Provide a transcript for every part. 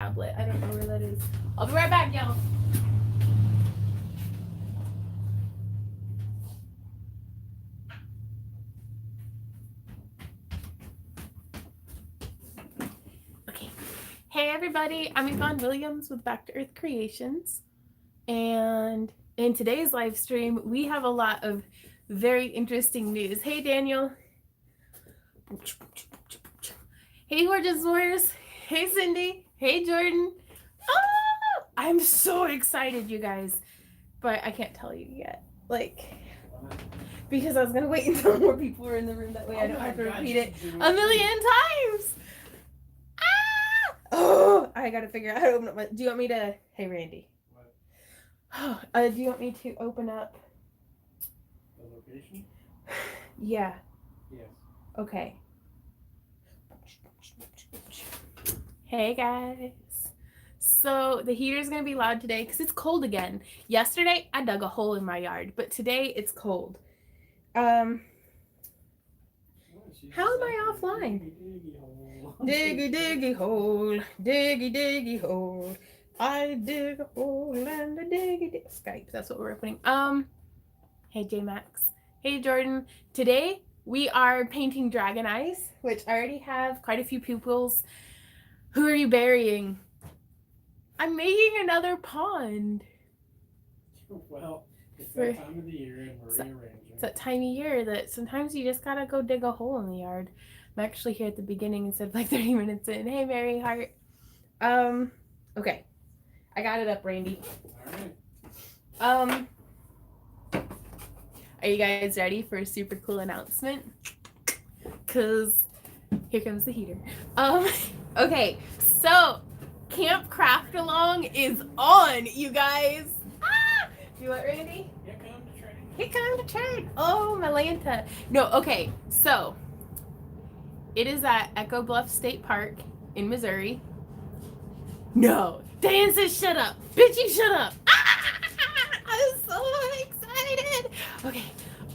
tablet. I don't know where that is. I'll be right back, y'all. Okay. Hey everybody, I'm Yvonne Williams with Back to Earth Creations. And in today's live stream, we have a lot of very interesting news. Hey Daniel. Hey Gorgeous Wars. Hey Cindy. Hey Jordan. Oh, I'm so excited, you guys. But I can't tell you yet. Because I was going to wait until more people were in the room. That way I don't have to repeat it a million times. Ah! Oh, I got to figure out how to open up my... Do you want me to... Hey, Randy. What? Do you want me to open up... The location? Yeah. Yes. Okay. Hey, guys. So the heater is going to be loud today because it's cold again. Yesterday, I dug a hole in my yard, but today it's cold. How am I offline? Diggy, diggy hole. Diggy, diggy hole. I dig a hole and a diggy Skype. That's what we're opening. Hey, J-Max. Hey, Jordan. Today, we are painting Dragon Eyes, which I already have quite a few pupils. Who are you burying? I'm making another pond. Well, it's that time of the year and we're rearranging. It's that time of year that sometimes you just gotta go dig a hole in the yard. I'm actually here at the beginning instead of like 30 minutes in. Hey, Mary Hart. Okay. I got it up, Randy. All right. Are you guys ready for a super cool announcement? Cause here comes the heater. Okay, so Camp Craft Along is on, you guys. Ah! Do you want Randy? Here comes the train. Here comes the train. Oh, Malanta. No, okay, so it is at Echo Bluff State Park in Missouri. No, Dan says shut up. Bitch, you shut up. Ah! I'm so excited. Okay.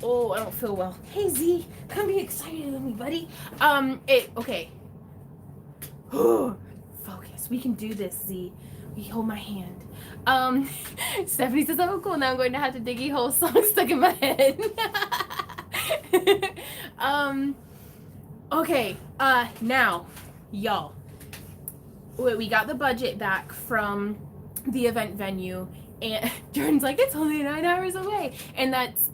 Oh, I don't feel well. Hey Z, come be excited with me, buddy. Okay. Focus. We can do this, Z. We hold my hand. Stephanie says, oh cool, now I'm going to have to dig a whole song stuck in my head. Okay, now, y'all. We got the budget back from the event venue, and Jordan's like, it's only 9 hours away. And that's,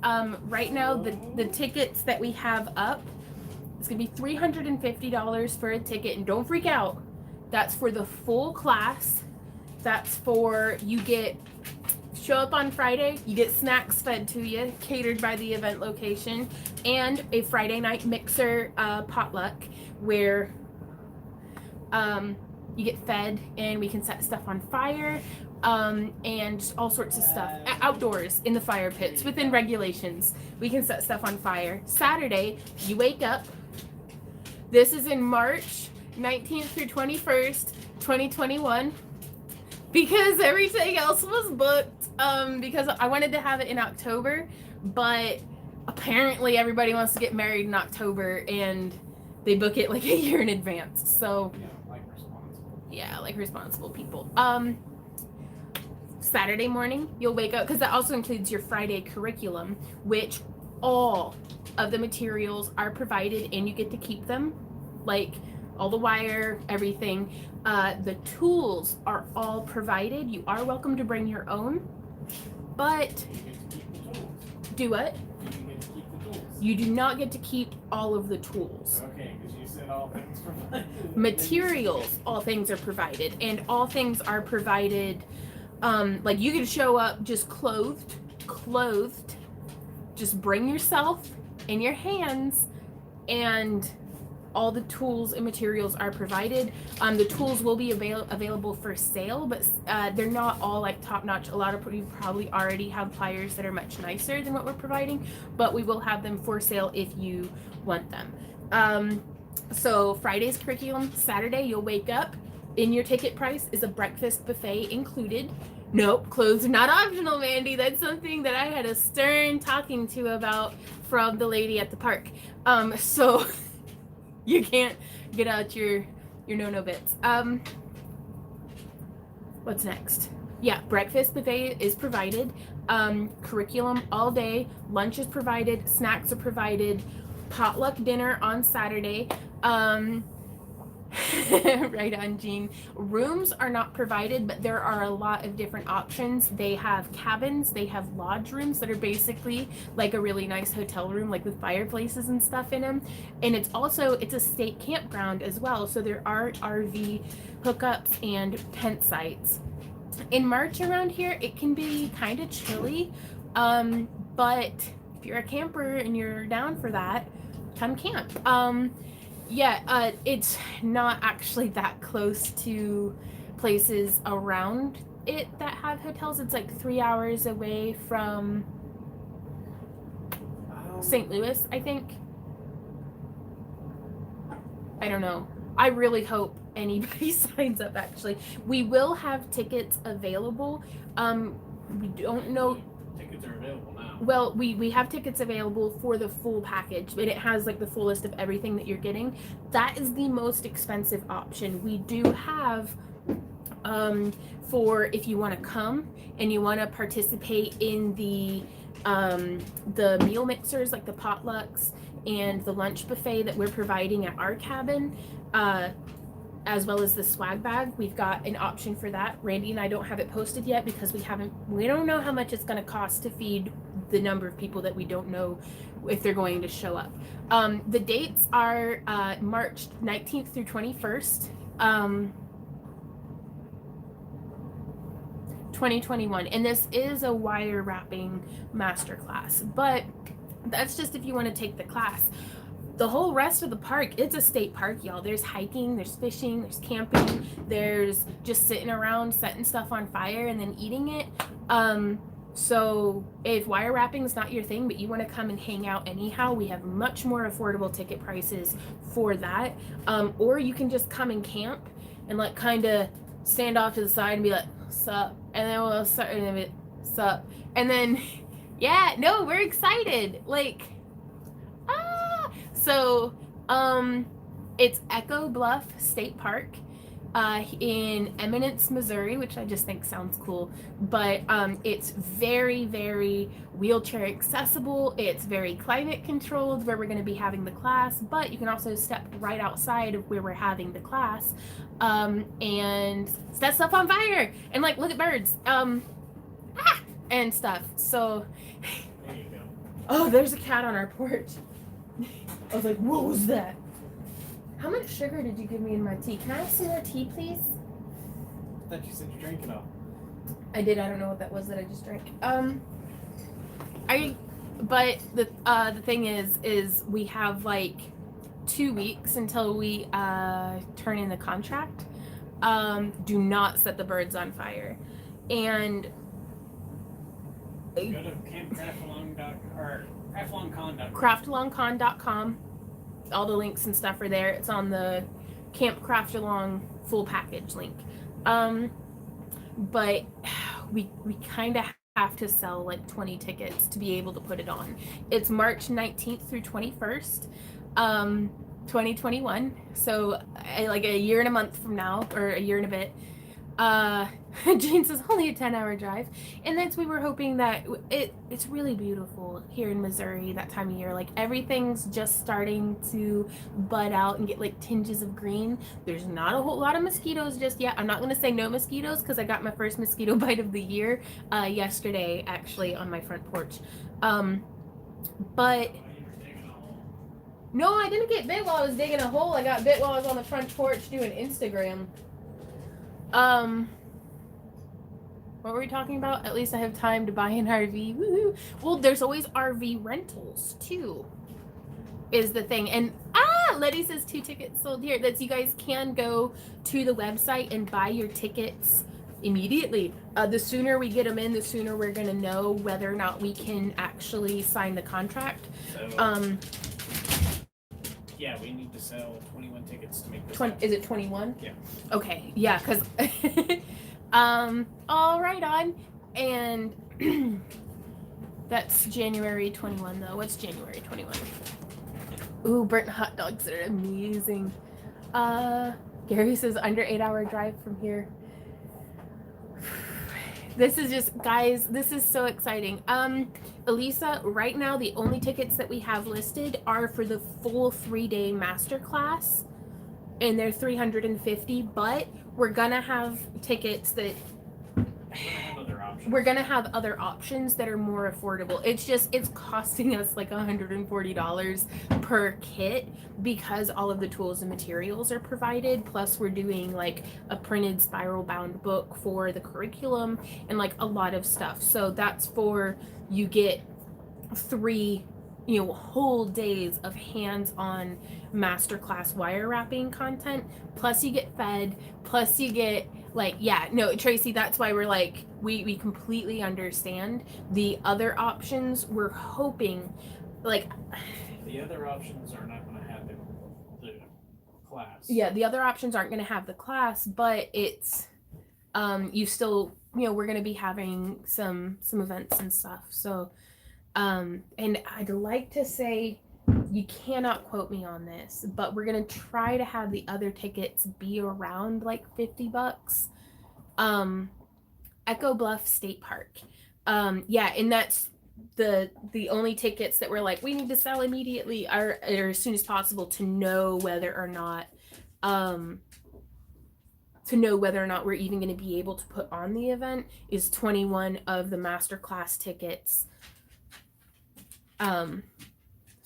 right now, the tickets that we have up, it's gonna be $350 for a ticket, and don't freak out. That's for the full class. That's for, you show up on Friday, you get snacks fed to you, catered by the event location, and a Friday night mixer potluck where you get fed and we can set stuff on fire, and all sorts of stuff outdoors in the fire pits within regulations. We can set stuff on fire. Saturday, you wake up. This is in March 19th through 21st, 2021. Because everything else was booked, because I wanted to have it in October, but apparently everybody wants to get married in October and they book it like a year in advance. So like responsible people. Saturday morning, you'll wake up, because that also includes your Friday curriculum, which all of the materials are provided and you get to keep them, like all the wire, everything. The tools are all provided. You are welcome to bring your own, but do what? You do not get to keep all of the tools. Okay, because you said all things provided. Materials, all things are provided, and all things are provided. Like you can show up just clothed. Just bring yourself in your hands, and all the tools and materials are provided. The tools will be available for sale, but they're not all like top notch. A lot of you probably already have pliers that are much nicer than what we're providing, but we will have them for sale if you want them. So Friday's curriculum, Saturday you'll wake up. In your ticket price is a breakfast buffet included. Nope, clothes are not optional, Mandy. That's something that I had a stern talking to about from the lady at the park. So – you can't get out your no-no bits. Saturday, you'll wake up. This is in March 19th through 21st, 2021. Because everything else was booked, you get to keep all of the tools. What's next? Yeah, breakfast buffet is provided. Curriculum all day. Lunch is provided. Snacks are provided. Potluck dinner on Saturday. Right on, Jean. Rooms are not provided, but there are a lot of different options. They have cabins, they have lodge rooms that are basically like a really nice hotel room, like with fireplaces and stuff in them. And it's a state campground as well, so there are RV hookups and tent sites. In March around here, it can be kind of chilly, but if you're a camper and you're down for that, come camp. It's not actually that close to places around it that have hotels. It's like 3 hours away from St. Louis, I think. I don't know. I really hope anybody signs up, actually. We will have tickets available. We don't know. Tickets are available now. Well, we have tickets available for the full package, but it has like the full list of everything that you're getting. That is the most expensive option. We do have for if you want to come and you want to participate in the meal mixers, like the potlucks and the lunch buffet that we're providing at our cabin, as well as the swag bag. We've got an option for that. Randy and I don't have it posted yet because we don't know how much it's going to cost to feed the number of people that we don't know if they're going to show up. The dates are March 19th through 21st, 2021. And this is a wire wrapping masterclass, but that's just if you want to take the class. The whole rest of the park, it's a state park, y'all. There's hiking, there's fishing, there's camping, there's just sitting around setting stuff on fire and then eating it. So if wire wrapping is not your thing, but you want to come and hang out anyhow, we have much more affordable ticket prices for that. Or you can just come and camp and like kind of stand off to the side and be like, sup, and then we'll start in a bit, sup, and then yeah, no, we're excited. Like, so it's Echo Bluff State Park in Eminence, Missouri, which I just think sounds cool. But it's very, very wheelchair accessible. It's very climate controlled where we're going to be having the class, but you can also step right outside of where we're having the class and set stuff on fire and like look at birds and stuff. So There you go. oh, there's a cat on our porch. I was like, what was that? How much sugar did you give me in my tea? Can I have some more tea, please? I thought you said you drank it all. I did. I don't know what that was that I just drank. But the thing is we have like 2 weeks until we turn in the contract. Do not set the birds on fire. And Go to craftalongcon.com. craftalongcon.com. All the links and stuff are there. It's on the Camp Craft Along full package link. But we kind of have to sell like 20 tickets to be able to put it on. It's March 19th through 21st, 2021. So like a year and a month from now, or a year and a bit. Jane says only a 10-hour drive, and that's we were hoping that it's really beautiful here in Missouri that time of year. Like everything's just starting to bud out and get like tinges of green. There's not a whole lot of mosquitoes just yet. I'm not going to say no mosquitoes because I got my first mosquito bite of the year yesterday actually on my front porch. But no, I didn't get bit while I was digging a hole. I got bit while I was on the front porch doing Instagram. What were we talking about? At least I have time to buy an RV. Woohoo! Well, there's always RV rentals too, is the thing. And Letty says 2 tickets sold here. That's you guys can go to the website and buy your tickets immediately. The sooner we get them in, the sooner we're gonna know whether or not we can actually sign the contract. So, yeah, we need to sell 21 tickets to make this. Is it 21? Yeah. Okay, yeah, because all right on. And that's January 21 though. What's January 21? Ooh, burnt hot dogs are amazing. Gary says under 8-hour drive from here. This is just, guys, this is so exciting. Elisa, right now the only tickets that we have listed are for the full 3-day masterclass, and they're $350, but we're gonna have tickets that we're gonna have other options that are more affordable. It's costing us like $140 per kit because all of the tools and materials are provided, plus we're doing like a printed spiral bound book for the curriculum and like a lot of stuff. So that's for, you get 3 whole days of hands-on masterclass wire wrapping content, plus you get fed, plus you get like, yeah, no, Tracy, that's why we're like, we completely understand. The other options, we're hoping, like, the other options are not going to have the class. Yeah, the other options aren't going to have the class, but it's you still, we're going to be having some events and stuff. So and I'd like to say, you cannot quote me on this, but we're gonna try to have the other tickets be around like $50. Echo Bluff State Park. Yeah, and that's the only tickets that we're like, we need to sell immediately or as soon as possible to know whether or not we're even going to be able to put on the event, is 21 of the masterclass tickets.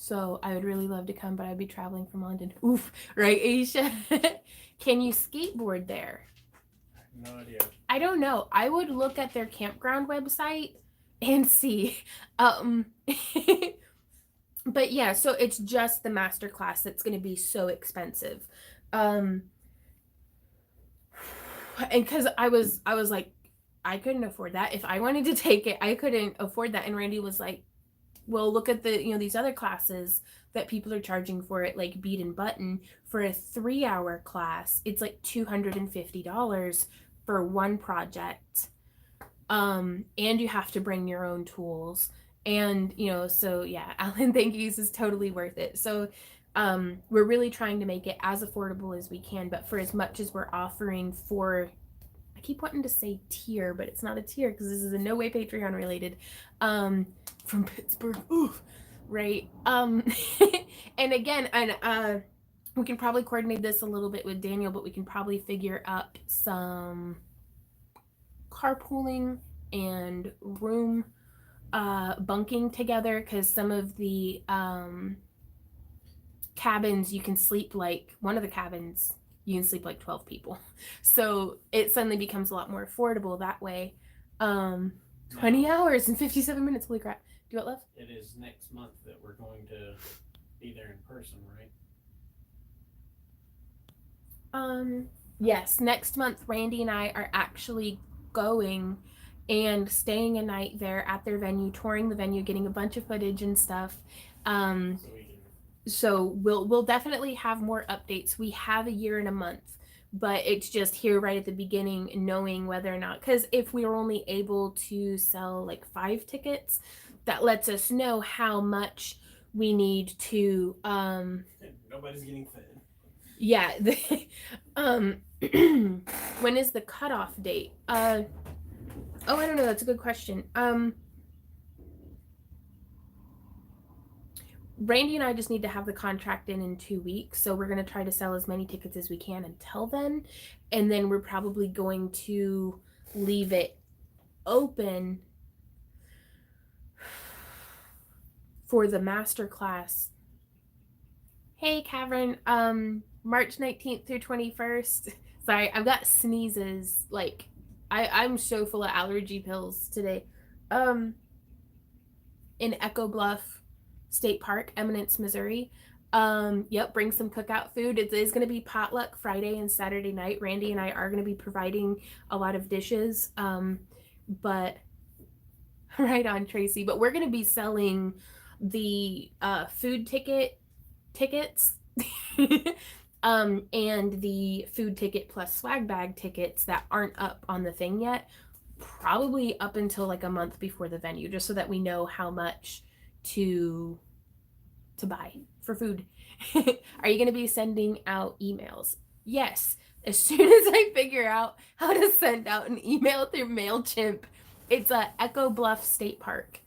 So I would really love to come, but I'd be traveling from London. Oof, right, Aisha? Can you skateboard there? No idea. I don't know. I would look at their campground website and see. But yeah, so it's just the masterclass that's going to be so expensive. And because I was like, I couldn't afford that. If I wanted to take it, I couldn't afford that. And Randy was like, well, look at the, these other classes that people are charging for it, like Bead and Button. For a 3-hour class, it's like $250 for one project. And you have to bring your own tools. And, so yeah, Alan, thank you. This is totally worth it. So we're really trying to make it as affordable as we can, but for as much as we're offering for, I keep wanting to say tier, but it's not a tier because this is in no way Patreon related. From Pittsburgh, oof, right? And again, and we can probably coordinate this a little bit with Daniel, but we can probably figure up some carpooling and room bunking together, because some of the cabins you can sleep like, one of the cabins you can sleep like 12 people, so it suddenly becomes a lot more affordable that way. 20 hours and 57 minutes, holy crap. Do what, love? It is next month that we're going to be there in person, right? Yes, next month Randy and I are actually going and staying a night there at their venue, touring the venue, getting a bunch of footage and stuff. So we'll definitely have more updates. We have a year and a month, but it's just here right at the beginning, knowing whether or not, because if we were only able to sell like 5 tickets, that lets us know how much we need to nobody's getting fed. Yeah. When is the cutoff date? I don't know, that's a good question. Randy and I just need to have the contract in 2 weeks, so we're going to try to sell as many tickets as we can until then, and then we're probably going to leave it open for the master class. Hey, Cavern, March 19th through 21st. Sorry, I've got sneezes. Like, I'm so full of allergy pills today. In Echo Bluff State Park, Eminence, Missouri. Yep, bring some cookout food. It is going to be potluck Friday and Saturday night. Randy and I are going to be providing a lot of dishes. But right on, Tracy. But we're going to be selling the food tickets and the food ticket plus swag bag tickets that aren't up on the thing yet, probably up until like a month before the venue, just so that we know how much to buy for food. Are you going to be sending out emails? Yes, As soon as I figure out how to send out an email through MailChimp, it's Echo Bluff State Park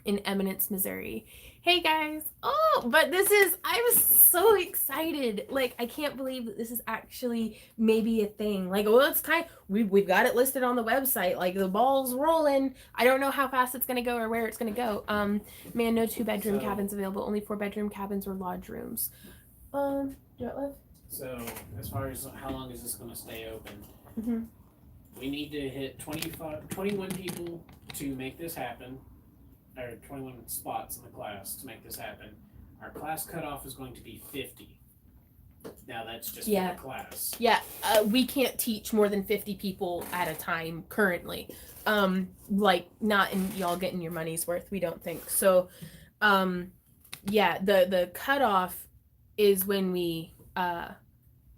in Eminence, Missouri. Hey guys. Oh, but I was so excited. Like, I can't believe that this is actually maybe a thing. Like, well, it's we've got it listed on the website. Like, the ball's rolling. I don't know how fast it's gonna go or where it's gonna go. Man, no 2-bedroom cabins available. Only 4-bedroom cabins or lodge rooms. Do you want live? So, as far as how long is this gonna stay open? Mm-hmm. We need to hit 21 people to make this happen. Or 21 spots in the class to make this happen. Our class cutoff is going to be 50. Now that's just for the class. Yeah, we can't teach more than 50 people at a time currently. Like, not in y'all getting your money's worth, we don't think. So, yeah, the cutoff is when we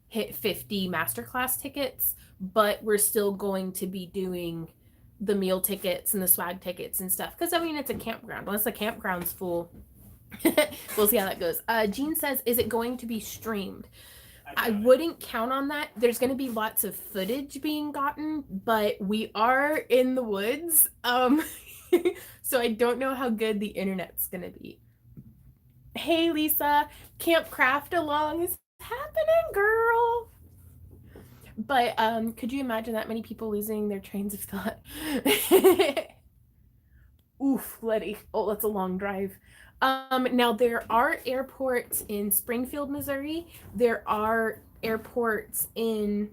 hit 50 masterclass tickets, but we're still going to be doing the meal tickets and the swag tickets and stuff, because I mean, it's a campground. Once the campground's full, we'll see how that goes. Jean says, is it going to be streamed? I wouldn't count on that. There's going to be lots of footage being gotten, but we are in the woods, so I don't know how good the internet's going to be. Hey Lisa, Camp Craft Along is happening, girl. But could you imagine that many people losing their trains of thought? Oof, Letty. Oh, that's a long drive. Now there are airports in Springfield, Missouri. There are airports in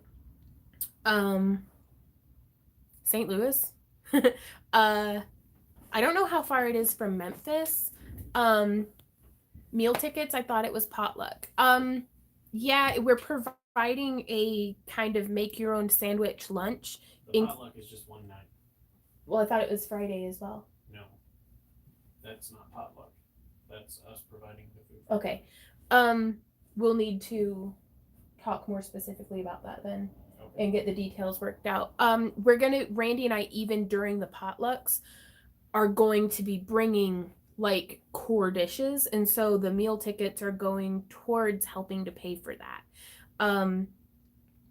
St. Louis. I don't know how far it is from Memphis. Meal tickets, I thought it was potluck. Yeah, we're providing a kind of make your own sandwich lunch. The potluck is just one night. Well, I thought it was Friday as well. No, that's not potluck. That's us providing the food. Okay. We'll need to talk more specifically about that then. Okay. And get the details worked out. Randy and I, even during the potlucks, are going to be bringing like core dishes, and so the meal tickets are going towards helping to pay for that.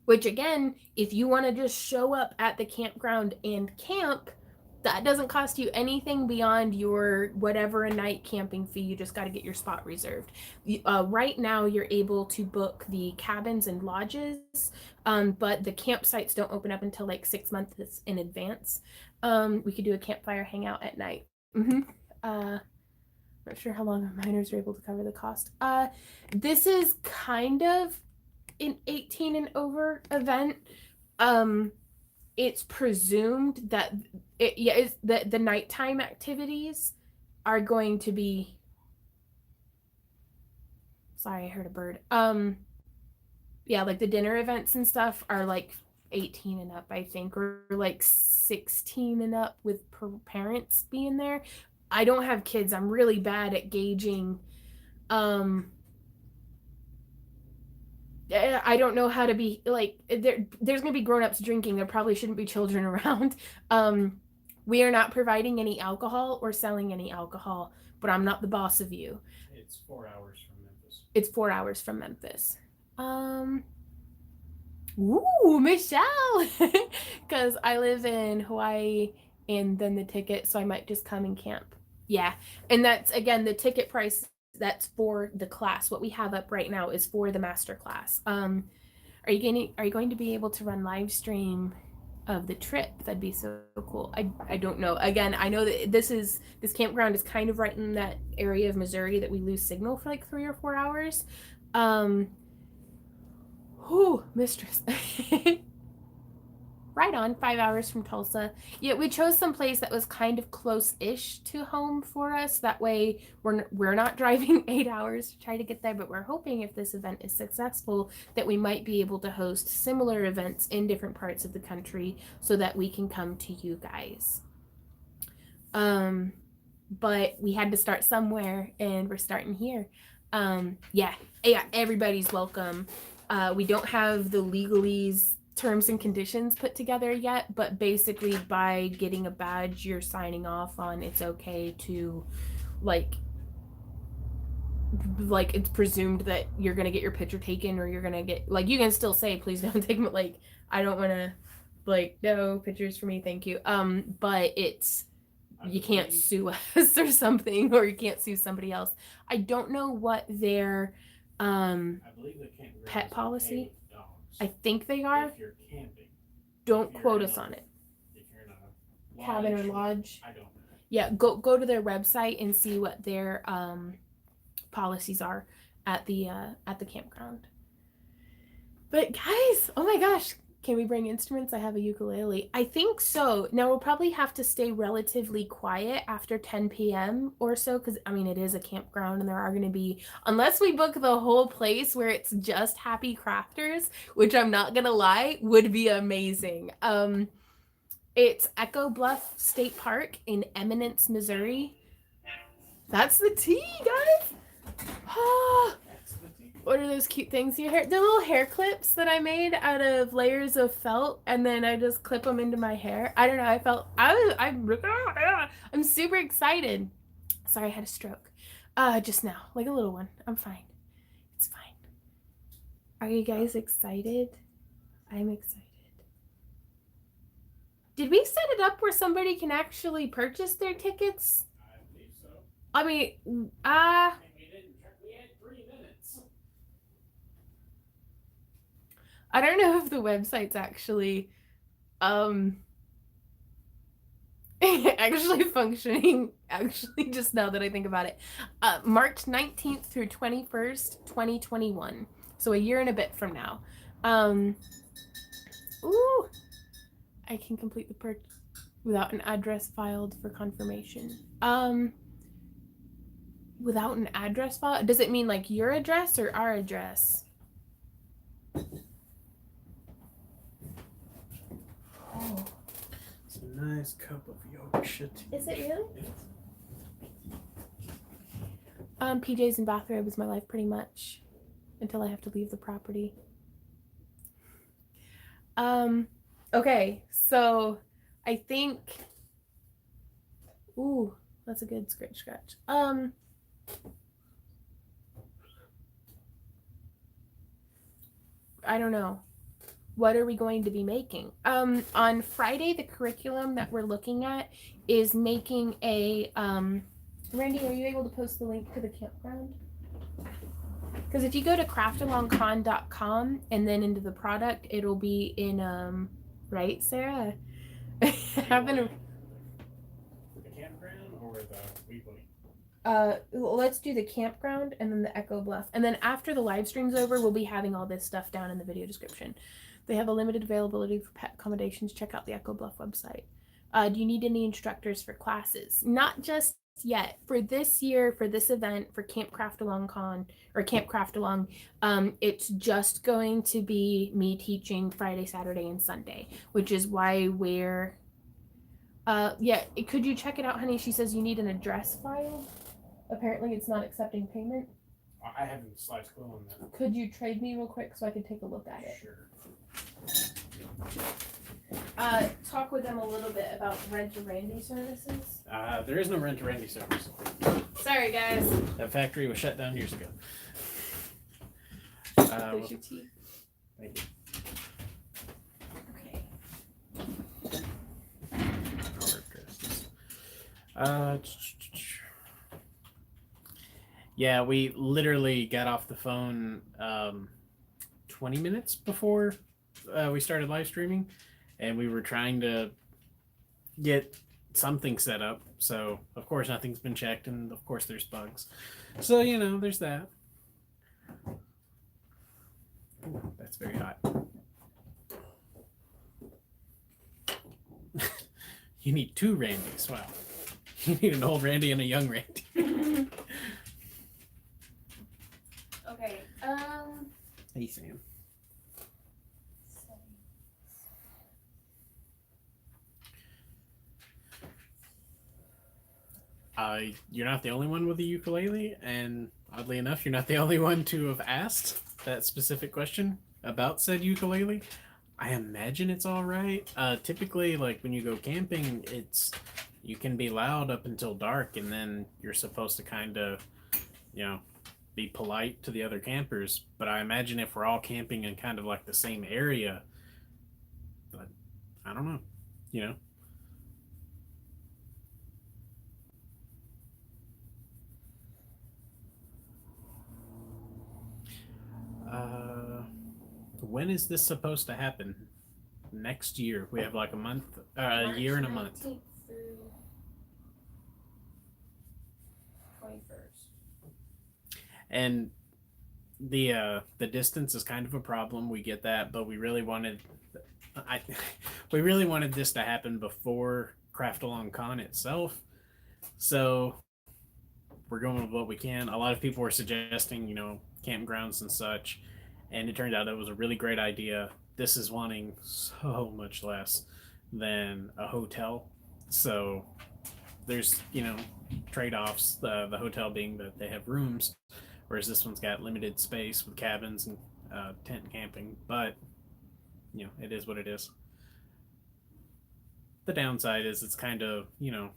Which again, if you want to just show up at the campground and camp, that doesn't cost you anything beyond your whatever a night camping fee. You just got to get your spot reserved. Right now, you're able to book the cabins and lodges, but the campsites don't open up until like 6 months in advance. We could do a campfire hangout at night. Not sure how long our minors are able to cover the cost. This is kind of an 18 and over event. It's presumed that the nighttime activities are going to be. Sorry, I heard a bird. Yeah, like the dinner events and stuff are like 18 and up, I think, or like 16 and up with parents being there. I don't have kids. I'm really bad at gauging. I don't know how to be like. There's gonna be grown-ups drinking. There probably shouldn't be children around. We are not providing any alcohol or selling any alcohol, but I'm not the boss of you. It's 4 hours from Memphis. It's 4 hours from Memphis. Ooh, Michelle, because I live in Hawaii, and then the ticket, so I might just come and camp. Yeah, and that's again the ticket price. That's for the class. What we have up right now is for the master class. Are you going to be able to run live stream of the trip? That'd be so cool. I don't know. Again, I know that this campground is kind of right in that area of Missouri that we lose signal for like 3 or 4 hours. Whew, mistress. Right on, 5 hours from Tulsa. Yeah, we chose some place that was kind of close-ish to home for us. That way we're not driving 8 hours to try to get there, but we're hoping if this event is successful that we might be able to host similar events in different parts of the country so that we can come to you guys. But we had to start somewhere, and we're starting here. Yeah, everybody's welcome. We don't have the legalese terms and conditions put together yet, but basically by getting a badge, you're signing off on it's okay to like like it's presumed that you're gonna get your picture taken, or you're gonna get like you can still say please don't take me, like I don't want to, like no pictures for me, thank you. But it's you can't sue us or something, or you can't sue somebody else. I don't know what their I believe they can't pet policy. Dogs. I think they are. If you're camping. Don't quote us on it. If you're in a cabin or lodge. I don't know. Yeah, go to their website and see what their policies are at the campground. But guys, oh my gosh, can we bring instruments? I have a ukulele. I think so. Now we'll probably have to stay relatively quiet after 10 p.m. or so, because I mean it is a campground and there are going to be, unless we book the whole place where it's just happy crafters, which I'm not gonna lie would be amazing. It's Echo Bluff State Park in Eminence, Missouri. That's the tea, guys. What are those cute things in your hair? They're little hair clips that I made out of layers of felt, and then I just clip them into my hair. I don't know. I'm super excited. Sorry, I had a stroke. Just now, like a little one. I'm fine. It's fine. Are you guys excited? I'm excited. Did we set it up where somebody can actually purchase their tickets? I believe so. I mean, We had 3 minutes. I don't know if the website's actually actually functioning, actually, just now that I think about it. March 19th through 21st, 2021. So a year and a bit from now. Ooh, I can complete the purchase without an address filed for confirmation. Without an address file? Does it mean like your address or our address? Oh. It's a nice cup of Yorkshire tea. Is it really? PJs and bathrobe is my life pretty much until I have to leave the property. Okay, so I think, ooh, that's a good scratch. I don't know. What are we going to be making? On Friday, the curriculum that we're looking at is making a, Randy, are you able to post the link to the campground? Because if you go to craftalongcon.com and then into the product, it'll be in, right, Sarah? Having a... The campground or the weekly? Let's do the campground and then the Echo Bluff. And then after the live stream's over, we'll be having all this stuff down in the video description. They have a limited availability for pet accommodations. Check out the Echo Bluff website. Do you need any instructors for classes? Not just yet. For this year, for this event, for Camp Craft Along Con, or Camp Craft Along, it's just going to be me teaching Friday, Saturday, and Sunday, which is why we're, yeah, could you check it out, honey? She says you need an address file. Apparently it's not accepting payment. I haven't sliced clue on that. Could you trade me real quick so I can take a look at it? Sure. Talk with them a little bit about Rent-A-Randy services. There is no Rent-A-Randy service. Sorry, guys. That factory was shut down years ago. There's your tea. Thank you. Okay. Yeah, we literally got off the phone 20 minutes before we started live streaming, and we were trying to get something set up. So, of course, nothing's been checked, and of course, there's bugs. So, you know, there's that. Ooh, that's very hot. You need 2 Randys. Wow. You need an old Randy and a young Randy. Okay. Hey, Sam. You're not the only one with a ukulele, and oddly enough, you're not the only one to have asked that specific question about said ukulele. I imagine it's all right. Typically, like when you go camping, you can be loud up until dark, and then you're supposed to kind of, you know, be polite to the other campers. But I imagine if we're all camping in kind of like the same area, but I don't know, you know. When is this supposed to happen? Next year. We have like a month, a year and a month. Through 21st. And the distance is kind of a problem. We get that, but we really wanted we really wanted this to happen before Craftalong Con itself. So we're going with what we can. A lot of people were suggesting, you know, campgrounds and such, and it turned out it was a really great idea. This is wanting so much less than a hotel. So there's, you know, trade-offs. The hotel being that they have rooms, whereas this one's got limited space with cabins and tent camping. But, you know, it is what it is. The downside is it's kind of, you know,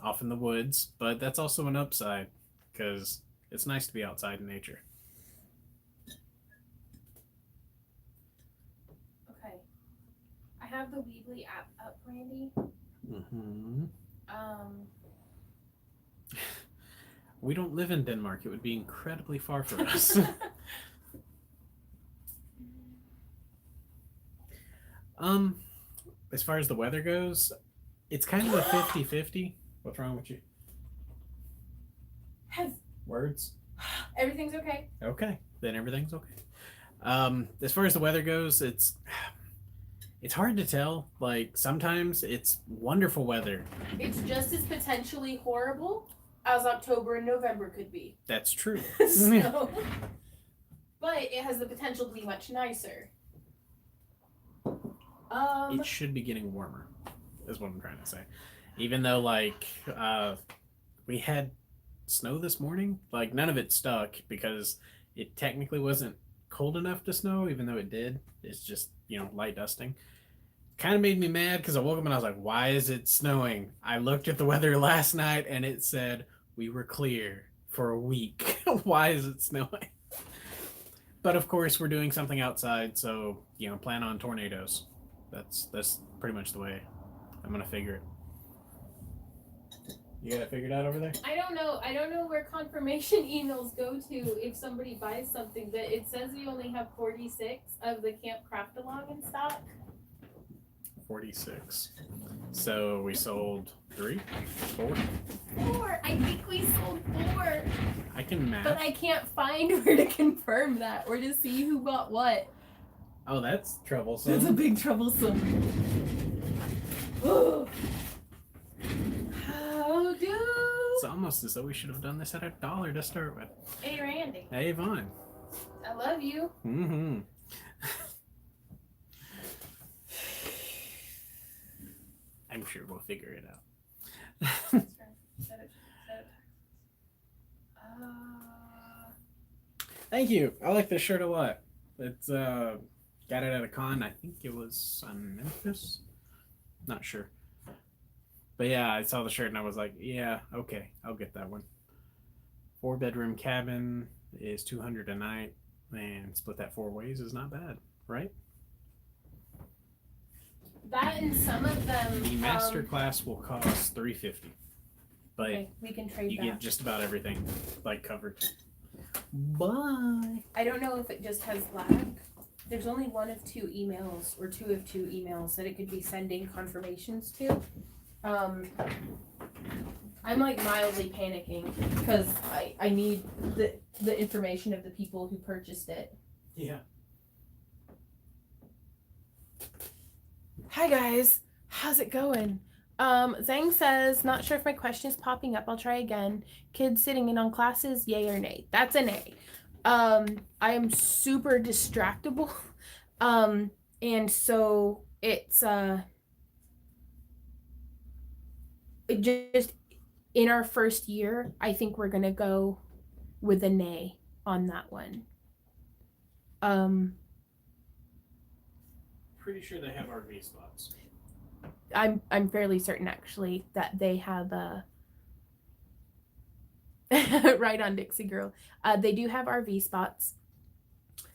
off in the woods, but that's also an upside because it's nice to be outside in nature. Okay. I have the Weebly app up, Randy. Mm-hmm. We don't live in Denmark. It would be incredibly far for us. As far as the weather goes, it's kind of a 50-50. What's wrong with you? Words? Everything's okay. Okay, then everything's okay. As far as the weather goes, it's hard to tell. Like, sometimes it's wonderful weather. It's just as potentially horrible as October and November could be. That's true. So, but it has the potential to be much nicer. It should be getting warmer, is what I'm trying to say. Even though, like, we had snow this morning, like, none of it stuck because it technically wasn't cold enough to snow, even though it did. It's just, you know, light dusting. Kind of made me mad because I woke up and I was like, why is it snowing? I looked at the weather last night and it said we were clear for a week. Why is it snowing? But of course, we're doing something outside, so, you know, plan on tornadoes. That's pretty much the way I'm gonna figure it. You got it figured out over there? I don't know where confirmation emails go to if somebody buys something, but it says we only have 46 of the Camp Craftalong in stock. 46. So we sold 3? 4? 4. I think we sold 4. I can math. But I can't find where to confirm that or to see who bought what. Oh, that's troublesome. That's a big troublesome. How do? It's almost as though we should have done this at $1 to start with. Hey, Randy. Hey, Vaughn. I love you. Mm-hmm. I'm sure we'll figure it out. Thank you. I like this shirt a lot. It's got it at a con. I think it was on Memphis. Not sure. But yeah, I saw the shirt and I was like, yeah, okay, I'll get that one. 4-bedroom cabin is $200 a night, and split that 4 ways is not bad, right? That and some of them. The master class will cost $350, but okay, we can trade you that. get just about everything like covered. Bye. I don't know if it just has lag. There's only 1 of 2 emails or 2 of 2 emails that it could be sending confirmations to. I'm like mildly panicking because I need the information of the people who purchased it. Yeah. Hi guys, how's it going? Zhang says, not sure if my question is popping up. I'll try again. Kids sitting in on classes, yay or nay? That's an A. I am super distractible. And so it's it just in our first year, I think we're gonna go with a nay on that one. Pretty sure they have RV spots. I'm fairly certain actually that they have Right on, Dixie Girl. They do have RV spots.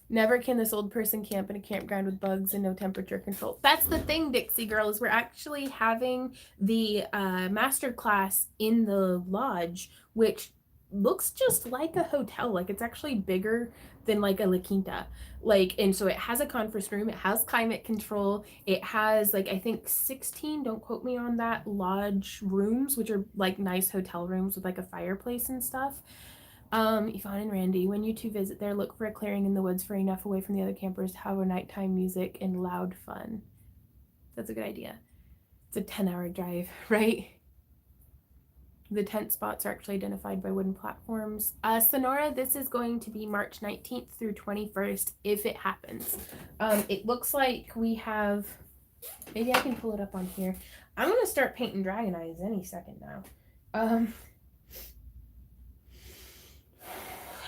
Never can this old person camp in a campground with bugs and no temperature control. That's the thing, Dixie Girl, is we're actually having the master class in the lodge, which looks just like a hotel. Like, it's actually bigger than like a La Quinta. Like, and so it has a conference room, it has climate control, it has like, I think 16, don't quote me on that, lodge rooms, which are like nice hotel rooms with like a fireplace and stuff. Yvonne and Randy, when you two visit there, look for a clearing in the woods far enough away from the other campers to have a nighttime music and loud fun. That's a good idea. It's a 10-hour drive, right? The tent spots are actually identified by wooden platforms. Sonora, this is going to be March 19th through 21st, if it happens. It looks like we have, maybe I can pull it up on here. I'm going to start painting dragon eyes any second now.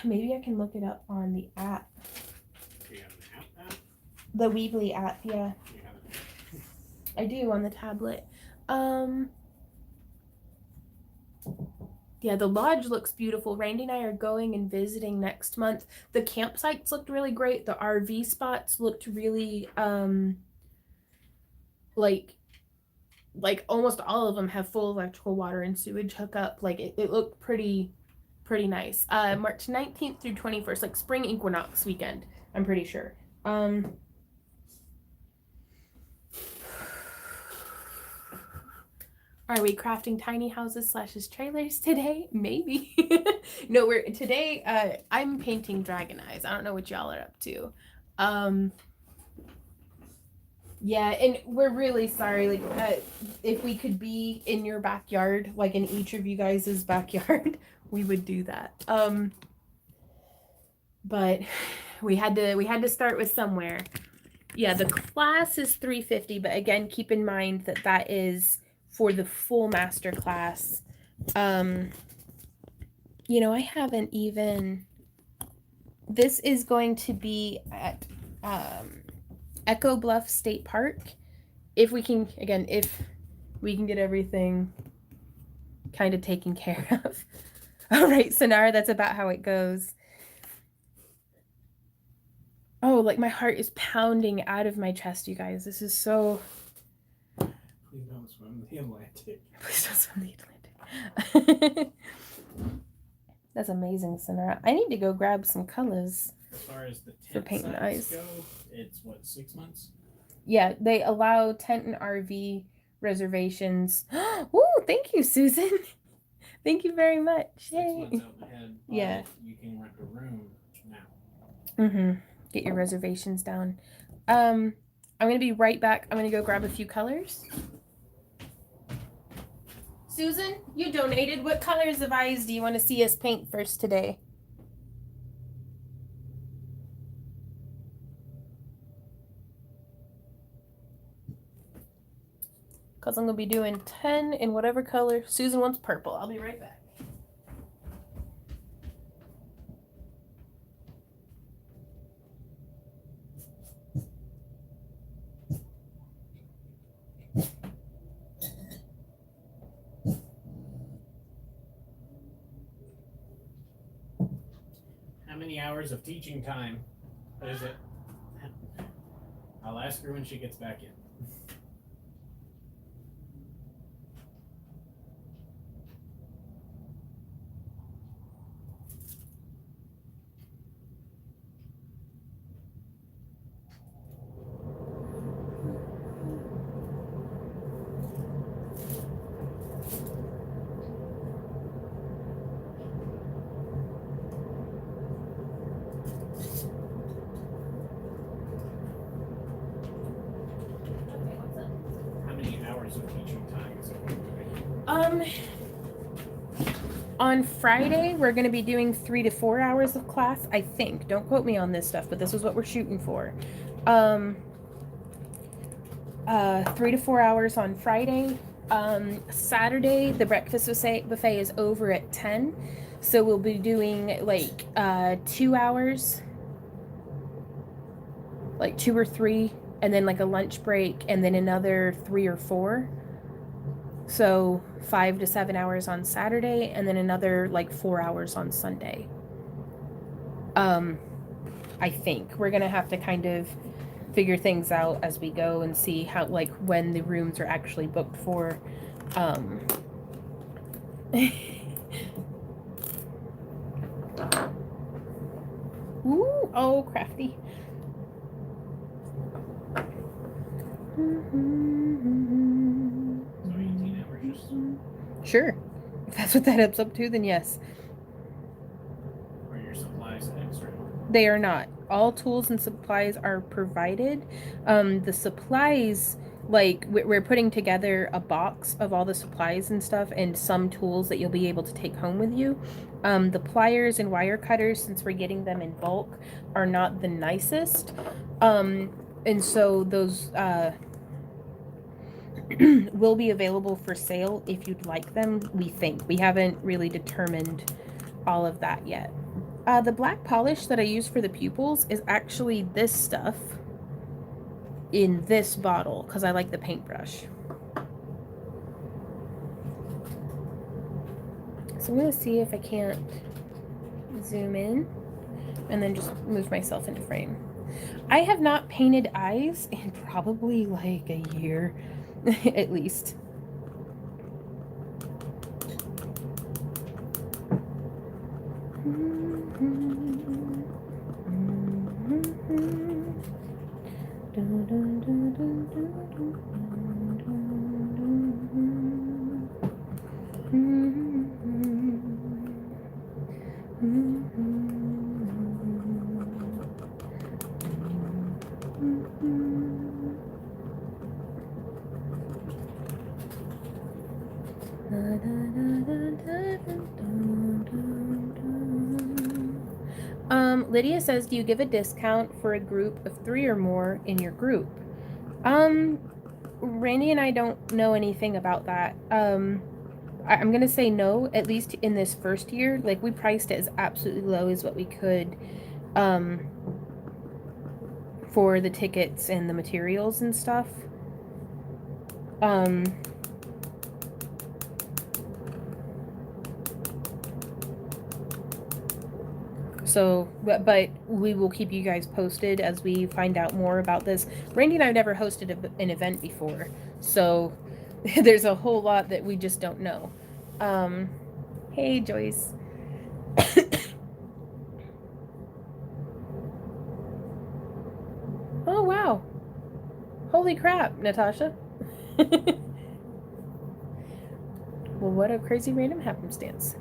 Maybe I can look it up on the app. You have an app? The Weebly app, yeah. You have it. I do on the tablet. Yeah, the lodge looks beautiful. Randy and I are going and visiting next month. The campsites looked really great. The RV spots looked really like almost all of them have full electrical, water, and sewage hookup. Like it looked pretty nice. March 19th through 21st, like spring equinox weekend, I'm pretty sure. Are we crafting tiny houses / trailers today? Maybe. No, today I'm painting dragon eyes. I don't know what y'all are up to. Yeah, and we're really sorry, like if we could be in your backyard, like in each of you guys' backyard, we would do that. But we had to start with somewhere. Yeah, the class is $350, but again, keep in mind that that is for the full master class. You know, I haven't even, this is going to be at Echo Bluff State Park. If we can get everything kind of taken care of. All right, Sonara, that's about how it goes. Oh, like my heart is pounding out of my chest, you guys. This is so... Please don't swim the Atlantic. Please don't swim the Atlantic. That's amazing, Sonara. I need to go grab some colors. As far as the For tent painting sites eyes. go, it's what, 6 months? Yeah, they allow tent and RV reservations. Ooh, thank you, Susan. Thank you very much. 6 Yay. months out ahead. But Yeah. you can rent a room now. Mm-hmm. Get your reservations down. I'm gonna be right back. I'm gonna go grab a few colors. Susan, you donated. What colors of eyes do you want to see us paint first today? Because I'm gonna be doing 10 in whatever color. Susan wants purple. I'll be right back. How many hours of teaching time is it? I'll ask her when she gets back in. How many hours of teaching time is it going to be? On Friday, we're going to be doing 3 to 4 hours of class, I think. Don't quote me on this stuff, but this is what we're shooting for. 3 to 4 hours on Friday. Saturday, the breakfast buffet is over at 10. So we'll be doing like 2 hours, like 2 or 3, and then like a lunch break, and then another 3 or 4. So 5 to 7 hours on Saturday, and then another like 4 hours on Sunday. I think we're gonna have to kind of figure things out as we go and see how, like, when the rooms are actually booked for. Ooh, oh, crafty. So 18 hours just. Sure. If that's what that adds up to, then yes. Are your supplies extra? They are not. All tools and supplies are provided. The supplies, like, we're putting together a box of all the supplies and stuff and some tools that you'll be able to take home with you. The pliers and wire cutters, since we're getting them in bulk, are not the nicest. And so those will be available for sale if you'd like them, we think. We haven't really determined all of that yet. The black polish that I use for the pupils is actually this stuff in this bottle because I like the paintbrush. So I'm going to see if I can't zoom in and then just move myself into frame. I have not painted eyes in probably like a year at least. Lydia says, do you give a discount for a group of 3 or more in your group? Randy and I don't know anything about that. I'm gonna say no, at least in this first year. Like, we priced it as absolutely low as what we could, for the tickets and the materials and stuff. So, but we will keep you guys posted as we find out more about this. Randy and I have never hosted an event before, so there's a whole lot that we just don't know. Hey, Joyce. Oh, wow. Holy crap, Natasha. Well, what a crazy random happenstance.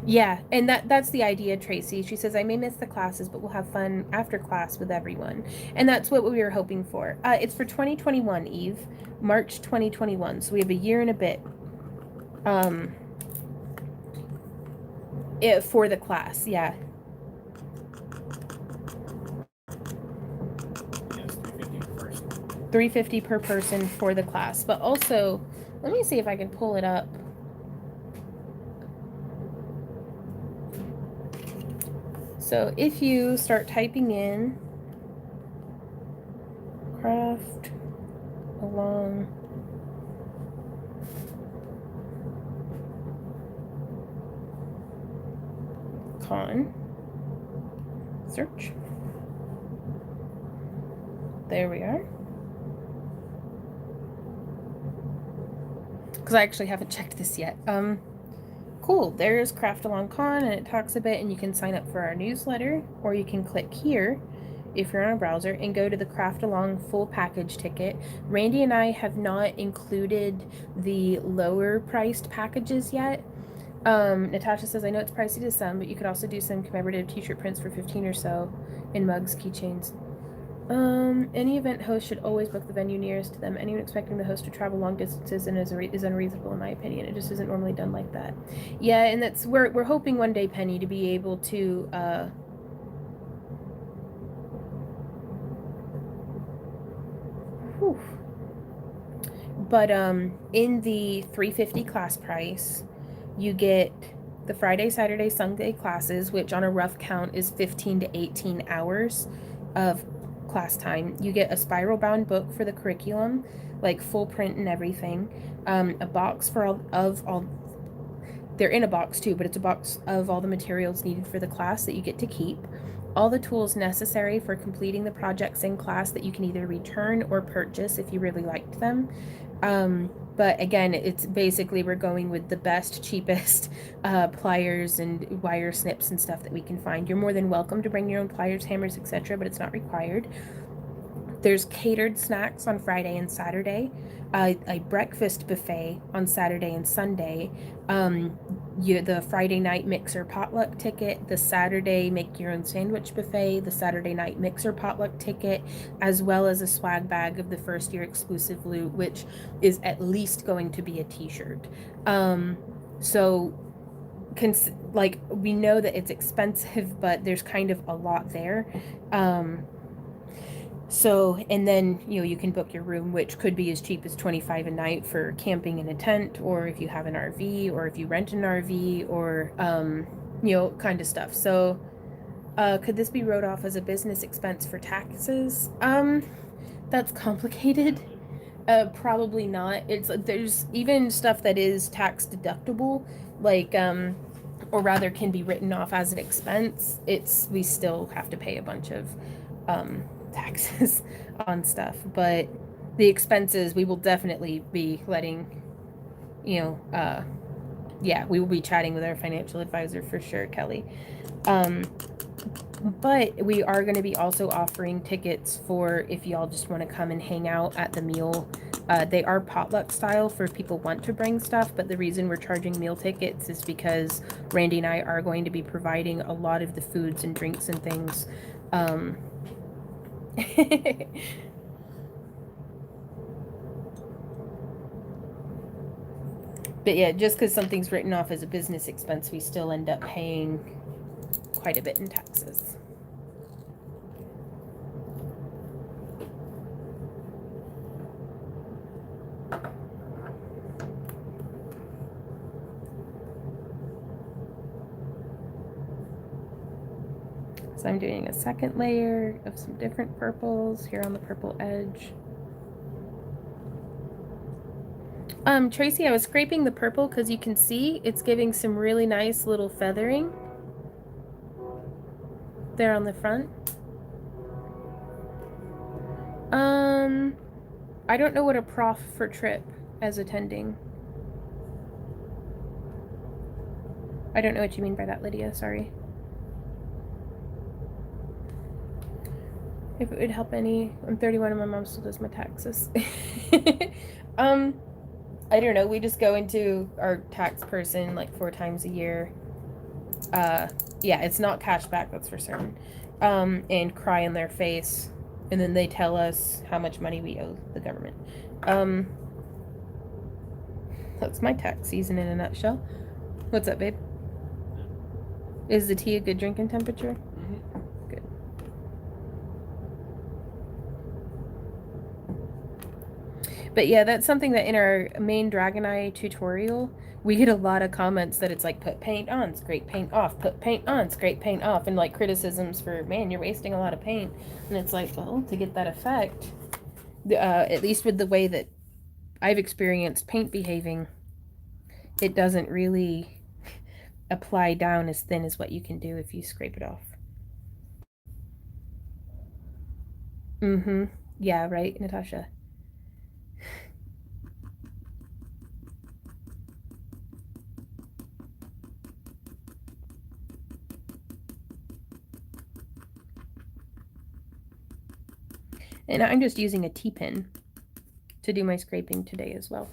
Yeah, and that's the idea, Tracy. She says, I may miss the classes, but we'll have fun after class with everyone. And that's what we were hoping for. It's for 2021, Eve. March 2021. So we have a year and a bit. For the class, yeah. Yes, $350 per person for the class. But also, let me see if I can pull it up. So if you start typing in craft along con, search. There we are. Because I actually haven't checked this yet. Cool. There's Craft Along Con, and it talks a bit, and you can sign up for our newsletter, or you can click here if you're on a browser and go to the Craft Along full package ticket. Randy and I have not included the lower priced packages yet. Natasha says, I know it's pricey to some, but you could also do some commemorative t-shirt prints for 15 or so in mugs, keychains. Any event host should always book the venue nearest to them. Anyone expecting the host to travel long distances is unreasonable, in my opinion. It just isn't normally done like that. Yeah, and that's we're hoping one day, Penny, to be able to But in the $350 class price, You get the Friday, Saturday, Sunday classes, which on a rough count is 15 to 18 hours of class time. You get a spiral bound book for the curriculum, like full print and everything. A box for all they're in a box too, but it's a box of all the materials needed for the class that you get to keep. All the tools necessary for completing the projects in class that you can either return or purchase if you really liked them. But again, it's basically we're going with the best, cheapest pliers and wire snips and stuff that we can find. You're more than welcome to bring your own pliers, hammers, etc., but it's not required. There's catered snacks on Friday and Saturday, a breakfast buffet on Saturday and Sunday, the Friday night mixer potluck ticket, the Saturday make your own sandwich buffet, the Saturday night mixer potluck ticket, as well as a swag bag of the first year exclusive loot, which is at least going to be a t-shirt. So like we know that it's expensive, but there's kind of a lot there. So, and then, you can book your room, which could be as cheap as $25 a night for camping in a tent, or if you have an RV, or if you rent an RV, or, kind of stuff. So, could this be wrote off as a business expense for taxes? That's complicated. Probably not. There's even stuff that is tax deductible, like, or rather can be written off as an expense. We still have to pay a bunch of, taxes on stuff, but the expenses we will definitely be letting we will be chatting with our financial advisor for sure, Kelly. But we are going to be also offering tickets for if y'all just want to come and hang out at the meal. They are potluck style for if people want to bring stuff, but the reason we're charging meal tickets is because Randy and I are going to be providing a lot of the foods and drinks and things. But yeah, just because something's written off as a business expense, we still end up paying quite a bit in taxes. So I'm doing a second layer of some different purples here on the purple edge. Tracy, I was scraping the purple because you can see it's giving some really nice little feathering there on the front. I don't know what a prof for trip as attending. I don't know what you mean by that, Lydia, sorry. If it would help any, I'm 31 and my mom still does my taxes. I don't know, we just go into our tax person like 4 times a year. Yeah, it's not cash back, that's for certain. And cry in their face, and then they tell us how much money we owe the government. That's my tax season in a nutshell. What's up, babe? Is the tea a good drinking temperature? Mm-hmm. Good. But yeah, that's something that in our main Dragoneye tutorial, we get a lot of comments that it's like, put paint on, scrape paint off, put paint on, scrape paint off, and like criticisms for, man, you're wasting a lot of paint. And it's like, well, to get that effect, at least with the way that I've experienced paint behaving, it doesn't really apply down as thin as what you can do if you scrape it off. Mm-hmm. Yeah, right, Natasha? And I'm just using a T-pin to do my scraping today as well.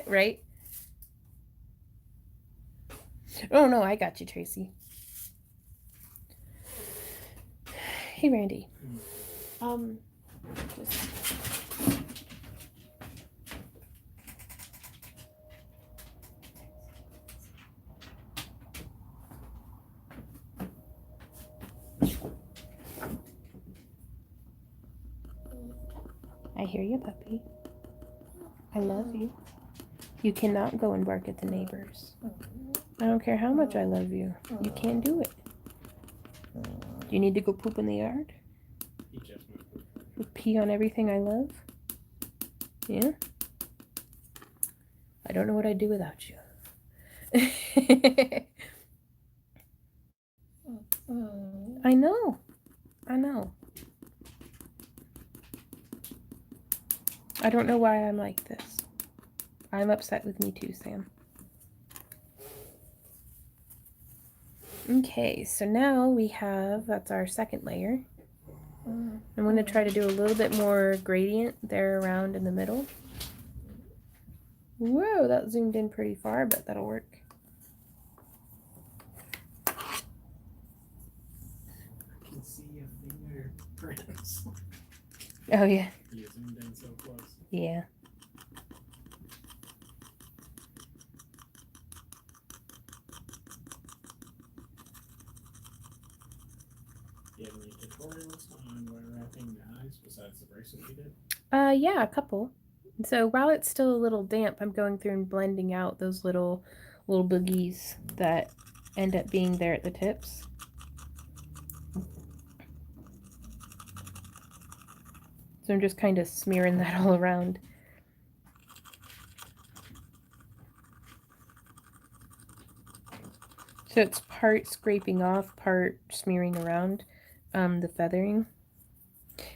Right? Oh, no, I got you, Tracy. Hey, Randy. I hear you, puppy. I love you. You cannot go and bark at the neighbors. I don't care how much I love you. You can't do it. Do you need to go poop in the yard? He just moved. Pee on everything I love? Yeah? I don't know what I'd do without you. I know. I know. I don't know why I'm like this. I'm upset with me too, Sam. Okay, so now we have, that's our second layer. I'm going to try to do a little bit more gradient there around in the middle. Whoa, that zoomed in pretty far, but that'll work. I can see your fingerprints. Oh, yeah. You zoomed in so close. Yeah. Do you have any tutorials on wire wrapping the eyes besides the bracelet you did? Yeah, a couple. So while it's still a little damp, I'm going through and blending out those little boogies that end up being there at the tips. So I'm just kind of smearing that all around. So it's part scraping off, part smearing around the feathering.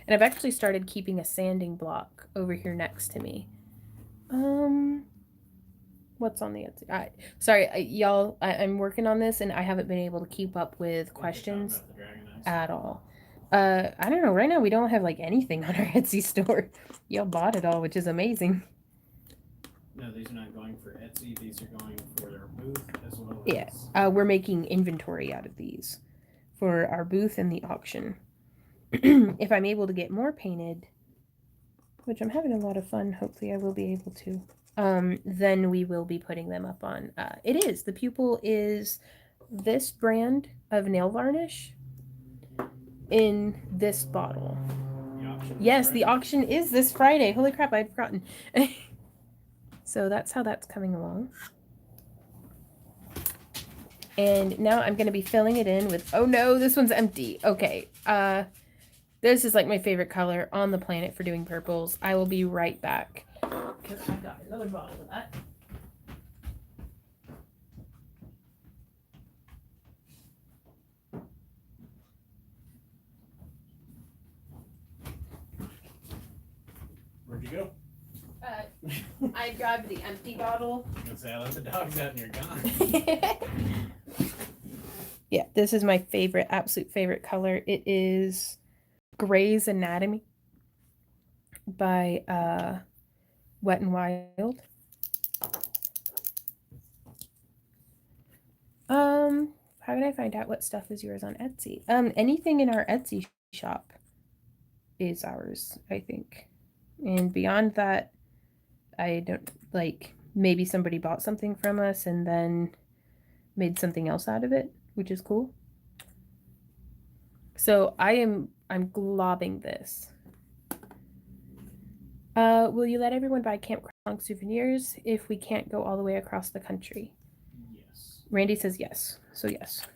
And I've actually started keeping a sanding block over here next to me. What's on the Etsy? Sorry, y'all, I'm working on this and I haven't been able to keep up with questions at all. I don't know. Right now we don't have like anything on our Etsy store. Y'all bought it all, which is amazing. No, these are not going for Etsy. These are going for their booth as well Yeah, as... we're making inventory out of these for our booth and the auction. If I'm able to get more painted, which I'm having a lot of fun, hopefully I will be able to, then we will be putting them up on, the Pupil is this brand of nail varnish in this bottle. Yes, the auction is this Friday. Holy crap, I'd forgotten. So that's how that's coming along. And now I'm going to be filling it in with, oh no, this one's empty. Okay. This is like my favorite color on the planet for doing purples. I will be right back because I got another bottle of that. Where'd you go? I grabbed the empty bottle. I was gonna say, I let the dogs out and you're gone. Yeah, this is my favorite, absolute favorite color. It is Grey's Anatomy by Wet n Wild. How can I find out what stuff is yours on Etsy? Anything in our Etsy shop is ours, I think. And beyond that, I don't, like, maybe somebody bought something from us and then made something else out of it, which is cool. So I'm globbing this. Will you let everyone buy Camp Crunk souvenirs if we can't go all the way across the country? Yes. Randy says yes. So yes.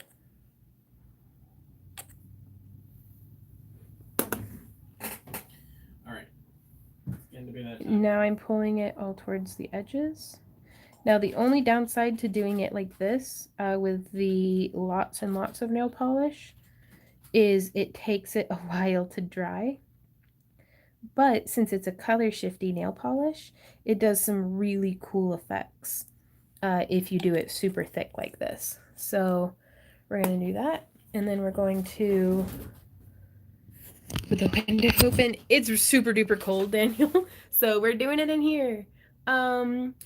Now I'm pulling it all towards the edges. Now the only downside to doing it like this with the lots and lots of nail polish is it takes it a while to dry. But since it's a color shifty nail polish, it does some really cool effects if you do it super thick like this. So we're going to do that. And then we're going to, with the windows open, it's super duper cold, Daniel. So we're doing it in here.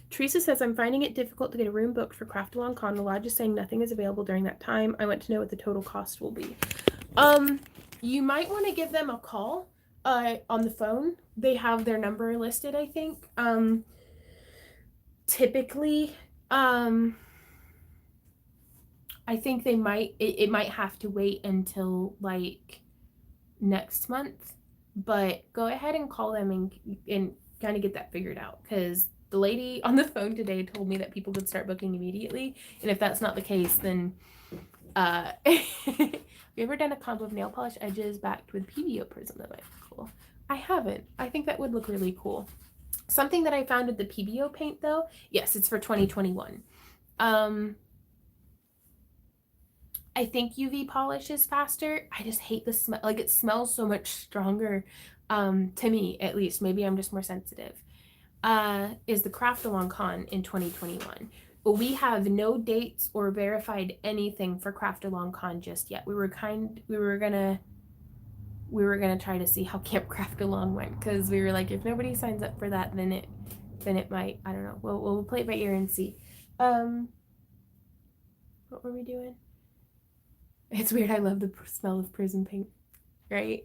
Teresa says, I'm finding it difficult to get a room booked for Craft Along Con. The lodge is saying nothing is available during that time. I want to know what the total cost will be. You might want to give them a call on the phone. They have their number listed, I think. Typically, I think they might, it might have to wait until like next month, but go ahead and call them and kind of get that figured out, because the lady on the phone today told me that people could start booking immediately, and if that's not the case, then have you ever done a combo of nail polish edges backed with PVO prism? That might be cool. I haven't. I think that would look really cool. Something that I found with the PVO paint though, yes, it's for 2021. I think UV polish is faster. I just hate the smell. Like, it smells so much stronger, to me at least. Maybe I'm just more sensitive. Is the Craftalong Con in 2021. But we have no dates or verified anything for Craftalong Con just yet. We were gonna try to see how Camp Craftalong went, because we were like, if nobody signs up for that, then it might, I don't know. We'll play it by ear and see. What were we doing? It's weird. I love the smell of prism paint, right?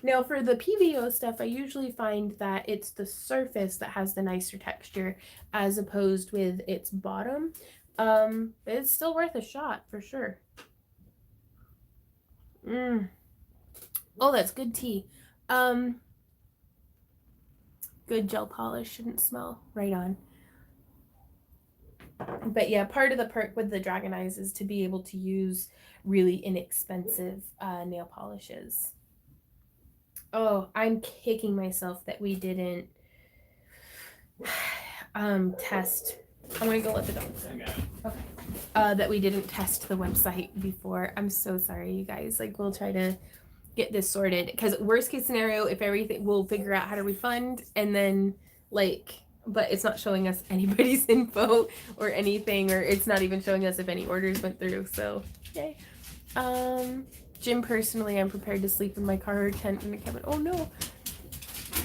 Now for the PVO stuff, I usually find that it's the surface that has the nicer texture as opposed with its bottom. It's still worth a shot for sure. Oh, that's good tea. Good gel polish, shouldn't smell. Right on. But yeah, part of the perk with the Dragon Eyes is to be able to use really inexpensive nail polishes. Oh, I'm kicking myself that we didn't test. I'm gonna go let the dogs in. Okay. That we didn't test the website before. I'm so sorry, you guys. Like, we'll try to get this sorted, because worst case scenario, if everything, we'll figure out how to refund, and then like, but it's not showing us anybody's info or anything, or it's not even showing us if any orders went through. So yay. Jim, personally, I'm prepared to sleep in my car or tent in a cabin. Oh no.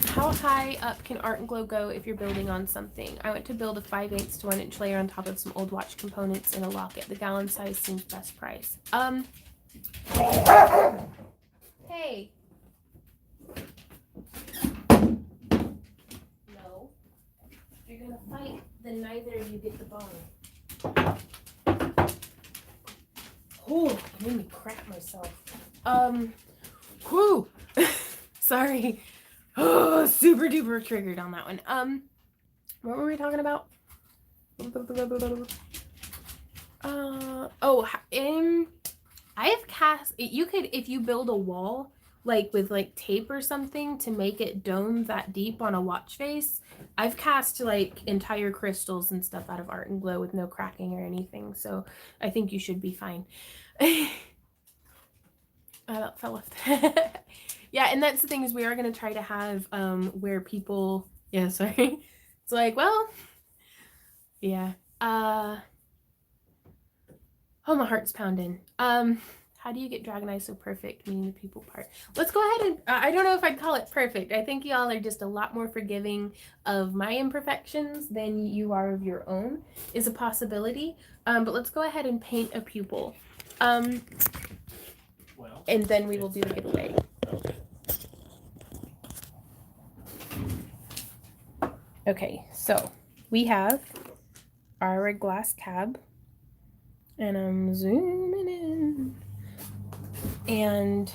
How high up can Art and Glow go if you're building on something? I went to build a 5/8 to 1 inch layer on top of some old watch components in a locket. The gallon size seems best price. Hey. No. If you're gonna fight, then neither of you get the bone. Oh, it made me crap myself. Whew. Sorry. Oh, super duper triggered on that one. What were we talking about? I have cast, you could, if you build a wall, like with like tape or something to make it dome that deep on a watch face, I've cast like entire crystals and stuff out of Art and Glow with no cracking or anything. So I think you should be fine. I about fell off. Yeah, and that's the thing, is we are going to try to have where people, yeah, sorry. It's like, well, yeah. Oh, my heart's pounding. How do you get Dragon Eye so perfect, meaning the people part? Let's go ahead and, I don't know if I'd call it perfect. I think y'all are just a lot more forgiving of my imperfections than you are of your own, is a possibility. But let's go ahead and paint a pupil. Well, and then we will do the giveaway. Okay, so we have our glass cab, and I'm zooming in, and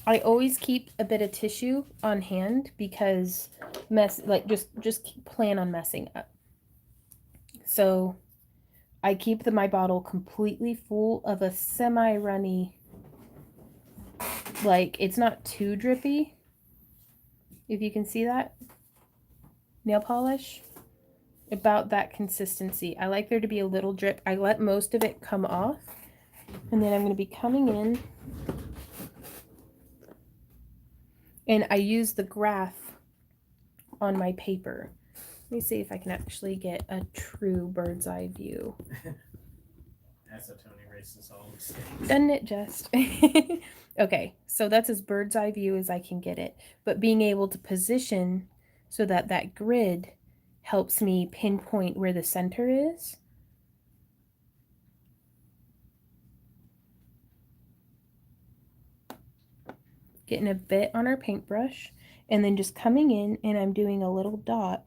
I always keep a bit of tissue on hand, because just plan on messing up. So I keep my bottle completely full of a semi-runny, like, it's not too drippy, if you can see that, nail polish, about that consistency. I like there to be a little drip. I let most of it come off, and then I'm going to be coming in, and I use the graph on my paper. Let me see if I can actually get a true bird's eye view. That's a Tony racist all. Doesn't it just? Okay, so that's as bird's eye view as I can get it. But being able to position so that that grid helps me pinpoint where the center is. Getting a bit on our paintbrush, and then just coming in, and I'm doing a little dot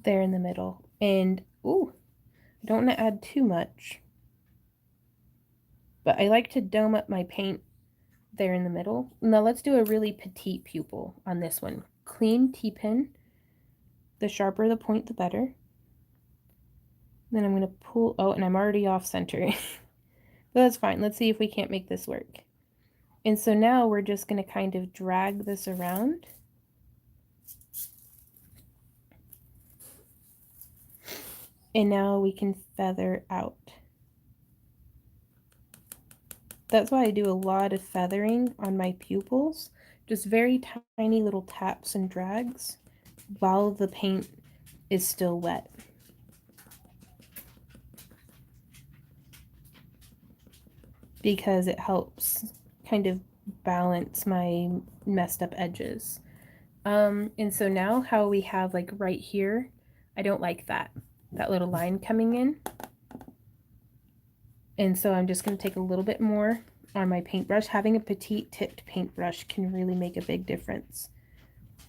there in the middle. And ooh, I don't want to add too much, but I like to dome up my paint there in the middle. Now let's do a really petite pupil on this one. Clean T-pin. The sharper the point, the better. Then I'm going to pull, oh, and I'm already off center. But that's fine. Let's see if we can't make this work. And so now we're just going to kind of drag this around. And now we can feather out. That's why I do a lot of feathering on my pupils. Just very tiny little taps and drags while the paint is still wet. Because it helps kind of balance my messed up edges. And so now how we have like right here, I don't like that little line coming in. And so I'm just going to take a little bit more on my paintbrush. Having a petite tipped paintbrush can really make a big difference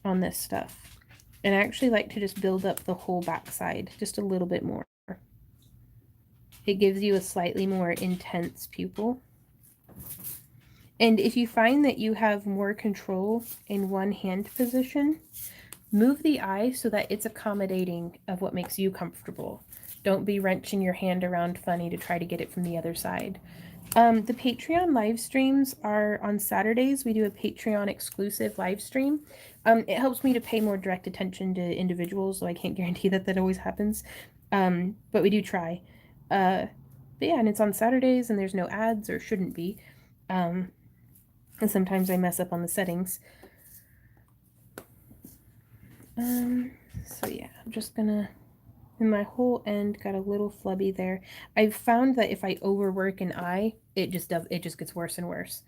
on this stuff. And I actually like to just build up the whole backside just a little bit more. It gives you a slightly more intense pupil. And if you find that you have more control in one hand position, move the eye so that it's accommodating of what makes you comfortable. Don't be wrenching your hand around funny to try to get it from the other side. The Patreon live streams are on Saturdays. We do a Patreon exclusive live stream. It helps me to pay more direct attention to individuals, so I can't guarantee that that always happens. But we do try. But yeah, and it's on Saturdays and there's no ads, or shouldn't be. And sometimes I mess up on the settings. So yeah, I'm just gonna, and my whole end got a little flubby there. I've found that if I overwork an eye, it just gets worse and worse.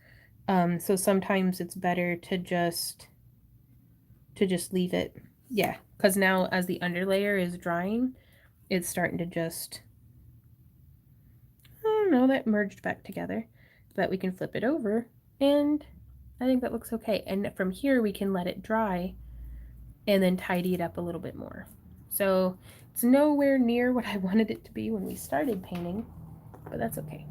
So sometimes it's better to just leave it. Yeah, because now as the underlayer is drying, it's starting to just, I don't know, that merged back together. But we can flip it over, and I think that looks okay. And from here we can let it dry and then tidy it up a little bit more. So it's nowhere near what I wanted it to be when we started painting, but that's okay.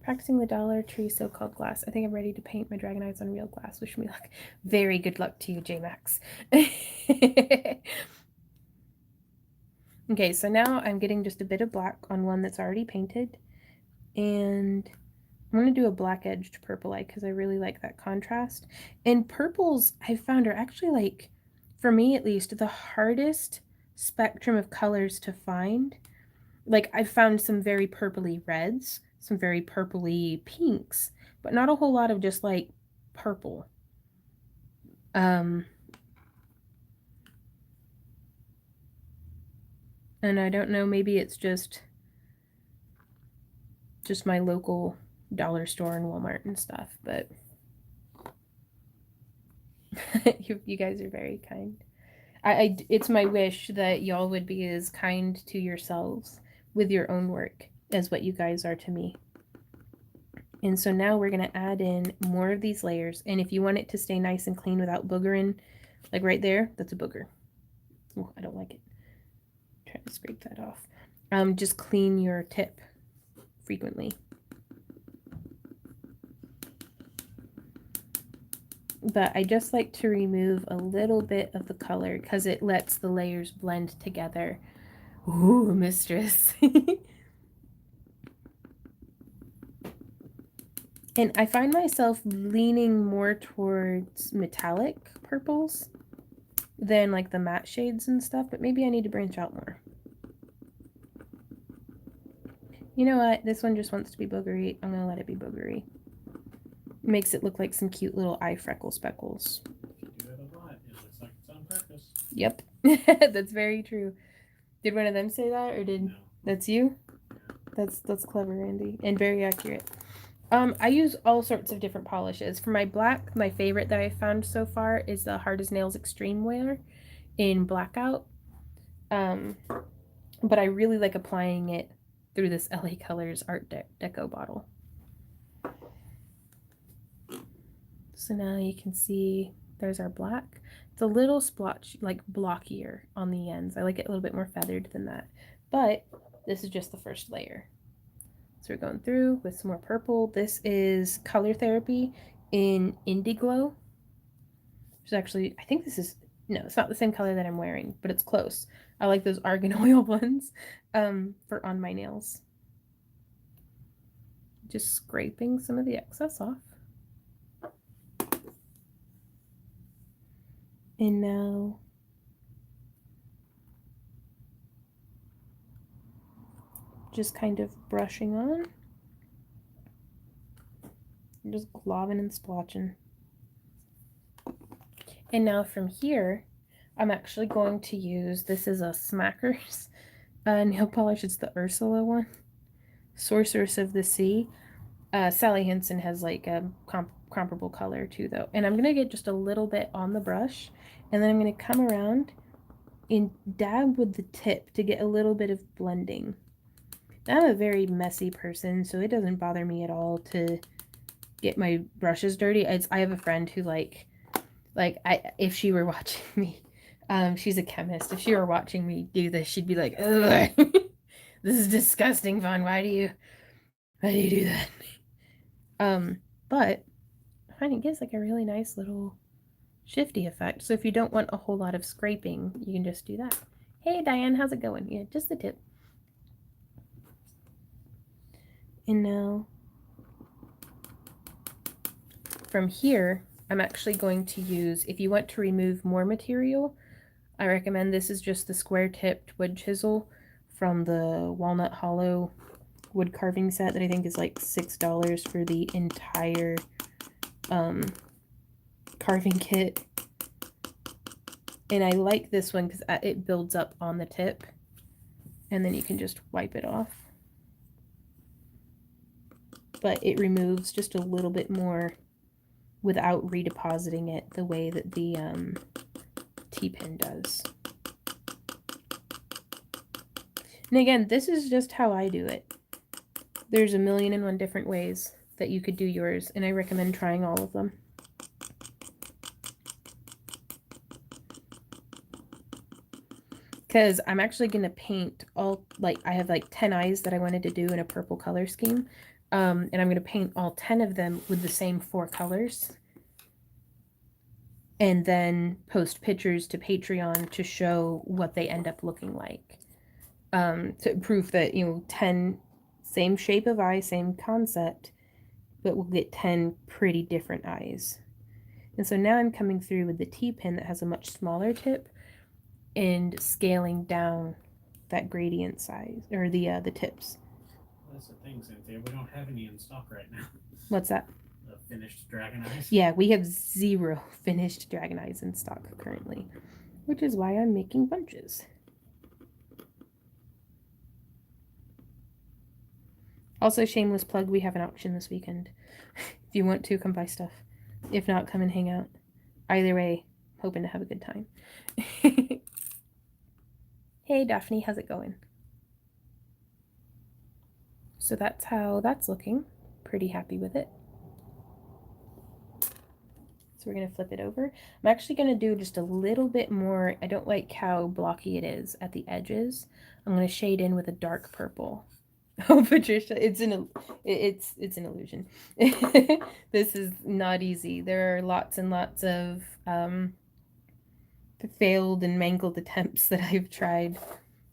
Practicing the Dollar Tree so-called glass. I think I'm ready to paint my dragon eyes on real glass. Wish me luck. Very good luck to you, J-Max. Okay, so now I'm getting just a bit of black on one that's already painted, and I'm going to do a black edged purple eye because I really like that contrast. And purples, I've found, are actually, like, for me at least, the hardest spectrum of colors to find. Like, I've found some very purpley reds, some very purpley pinks, but not a whole lot of just, like, purple. And I don't know, maybe it's just my local dollar store and Walmart and stuff, but you guys are very kind. It's my wish that y'all would be as kind to yourselves with your own work as what you guys are to me. And so now we're going to add in more of these layers. And if you want it to stay nice and clean without boogering, like right there, that's a booger. Oh, I don't like it. Try to scrape that off. Just clean your tip frequently. But I just like to remove a little bit of the color because it lets the layers blend together. Ooh, mistress. And I find myself leaning more towards metallic purples than like the matte shades and stuff, but maybe I need to branch out more. You know what? This one just wants to be boogery. I'm going to let it be boogery. Makes it look like some cute little eye freckle speckles. If you do it a lot, it looks like it's on purpose. Yep. That's very true. Did one of them say that, or did... No. That's you? That's clever, Randy, and very accurate. I use all sorts of different polishes. For my black, my favorite that I've found so far is the Hard as Nails Extreme Wear in Blackout. But I really like applying it through this LA Colors Art Deco bottle. So now you can see there's our black. It's a little splotch, like blockier on the ends. I like it a little bit more feathered than that. But this is just the first layer. So we're going through with some more purple. This is Color Therapy in Indiglow. Which is actually, I think this is, no, it's not the same color that I'm wearing, but it's close. I like those argan oil ones for on my nails. Just scraping some of the excess off. And now just kind of brushing on. Just globbing and splotching. And now from here, I'm actually going to use, this is a Smackers nail polish. It's the Ursula one. Sorceress of the Sea. Sally Hansen has like a comparable color too though. And I'm going to get just a little bit on the brush. And then I'm going to come around and dab with the tip to get a little bit of blending. I'm a very messy person, so it doesn't bother me at all to get my brushes dirty. I have a friend who if she were watching me, she's a chemist. If she were watching me do this, she'd be like, ugh, this is disgusting, Vaughn. Why do you do that? But I find it gives like a really nice little shifty effect. So if you don't want a whole lot of scraping, you can just do that. Hey, Diane, how's it going? Yeah, just the tip. And now from here, I'm actually going to use, if you want to remove more material, I recommend this is just the square tipped wood chisel from the Walnut Hollow wood carving set that I think is like $6 for the entire carving kit. And I like this one because it builds up on the tip and then you can just wipe it off. But it removes just a little bit more without redepositing it the way that the T-pin does. And again, this is just how I do it. There's 1,000,001 different ways that you could do yours, and I recommend trying all of them. Because I'm actually going to paint all, I have 10 eyes that I wanted to do in a purple color scheme. And I'm going to paint all 10 of them with the same 4 colors. And then post pictures to Patreon to show what they end up looking like. To prove that, 10, same shape of eye, same concept, but we'll get 10 pretty different eyes. And so now I'm coming through with the T-pin that has a much smaller tip and scaling down that gradient size, or the tips. That's the thing, Cynthia. We don't have any in stock right now. What's that? The finished dragon eyes. Yeah, we have 0 finished dragon eyes in stock currently, which is why I'm making bunches. Also, shameless plug, we have an auction this weekend. If you want to, come buy stuff. If not, come and hang out. Either way, hoping to have a good time. Hey, Daphne, how's it going? So that's how that's looking. Pretty happy with it. So we're going to flip it over. I'm actually going to do just a little bit more. I don't like how blocky it is at the edges. I'm going to shade in with a dark purple. Oh, Patricia, it's an illusion. This is not easy. There are lots and lots of failed and mangled attempts that I've tried,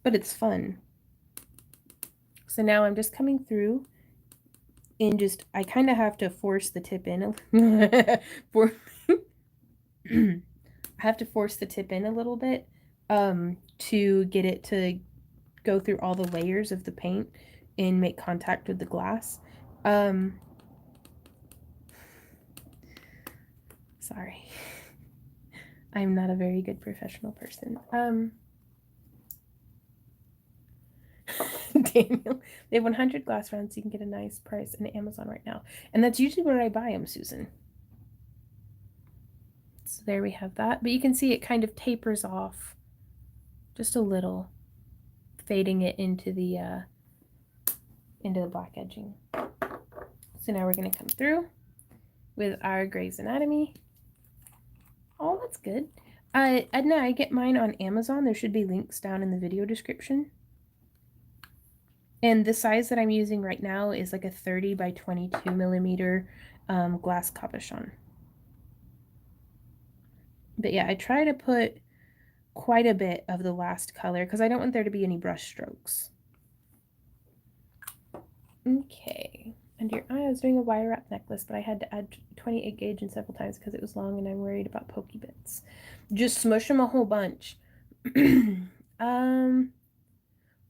but it's fun. So now I'm just coming through and I kind of have to force the tip in. I have to force the tip in a little bit to get it to go through all the layers of the paint and make contact with the glass. Sorry. I'm not a very good professional person. Daniel, they have 100 glass rounds, so you can get a nice price on Amazon right now. And that's usually where I buy them, Susan. So there we have that. But you can see it kind of tapers off just a little, fading it into the black edging. So now we're going to come through with our Grey's Anatomy. Oh, that's good. Edna, I get mine on Amazon. There should be links down in the video description. And the size that I'm using right now is like a 30 by 22 millimeter glass cabochon. But yeah, I try to put quite a bit of the last color because I don't want there to be any brush strokes. Okay. Under your eye, I was doing a wire wrap necklace, but I had to add 28 gauge in several times because it was long and I'm worried about pokey bits. Just smush them a whole bunch.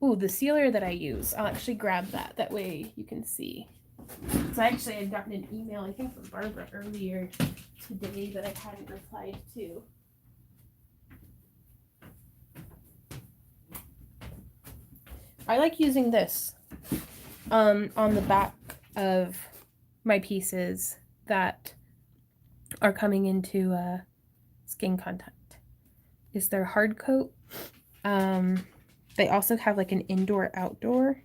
Ooh, the sealer that I use, I'll actually grab that. That way you can see. So I actually had gotten an email, I think from Barbara earlier today that I hadn't replied to. I like using this on the back of my pieces that are coming into skin contact. Is their hard coat. They also have like an indoor-outdoor.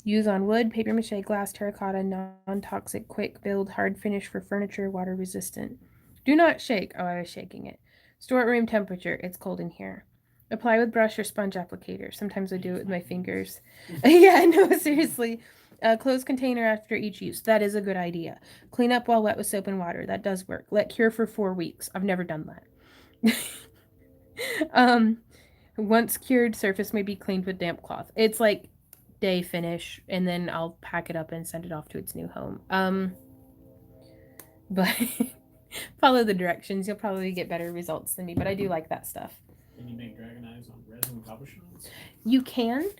Use on wood, paper mache, glass, terracotta, non-toxic, quick build, hard finish for furniture, water resistant. Do not shake. Oh, I was shaking it. Store at room temperature. It's cold in here. Apply with brush or sponge applicator. Sometimes I do it with my fingers. Yeah, no, seriously. Close container after each use. That is a good idea. Clean up while wet with soap and water. That does work. Let cure for 4 weeks. I've never done that. Once cured, surface may be cleaned with damp cloth. It's like day finish, and then I'll pack it up and send it off to its new home. But follow the directions. You'll probably get better results than me, but I do like that stuff. Can you make dragon eyes on resin cabochons? You can.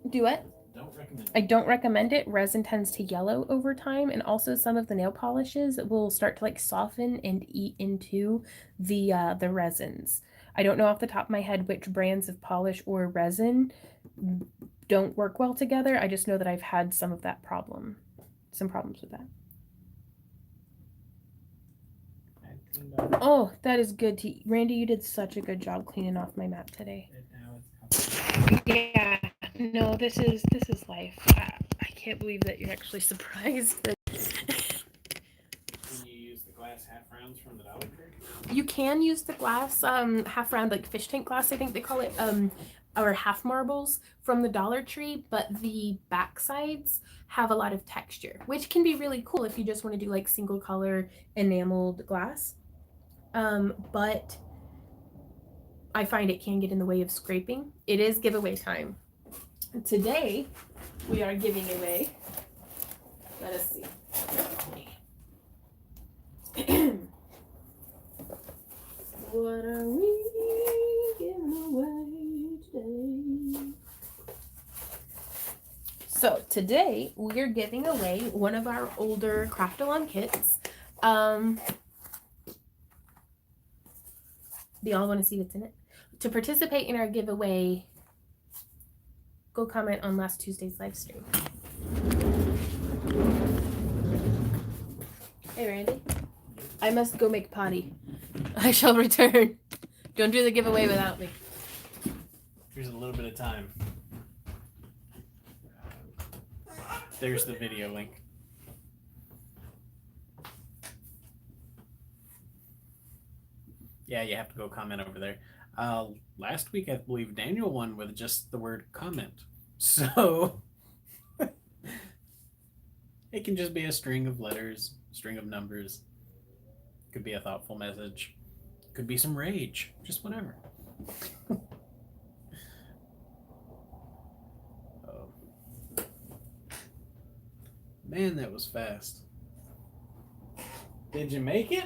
Do it. Don't recommend it. I don't recommend it. Resin tends to yellow over time, and also some of the nail polishes will start to like soften and eat into the resins. I don't know off the top of my head which brands of polish or resin don't work well together. I just know that I've had some of that problem. Some problems with that. Oh, that is good to eat. Randy, you did such a good job cleaning off my mat today. Yeah, no, this is life. I can't believe that you're actually surprised. Can you use the glass half rounds from the Dollar Tree? You can use the glass half round, like fish tank glass, I think they call it, or half marbles from the Dollar Tree, but the back sides have a lot of texture, which can be really cool if you just want to do like single color enameled glass. But I find it can get in the way of scraping. It is giveaway time. Today, we are giving away, let us see. What are we giving away today? So today, we're giving away one of our older Craft-A-Long kits. Do y'all want to see what's in it? To participate in our giveaway, go comment on last Tuesday's live stream. Hey, Randy. I must go make potty. I shall return. Don't do the giveaway without me. Here's a little bit of time. There's the video link. Yeah, you have to go comment over there. Last week, I believe Daniel won with just the word comment. So it can just be a string of letters, string of numbers. Could be a thoughtful message. Could be some rage. Just whatever. Oh. Man, that was fast. Did you make it?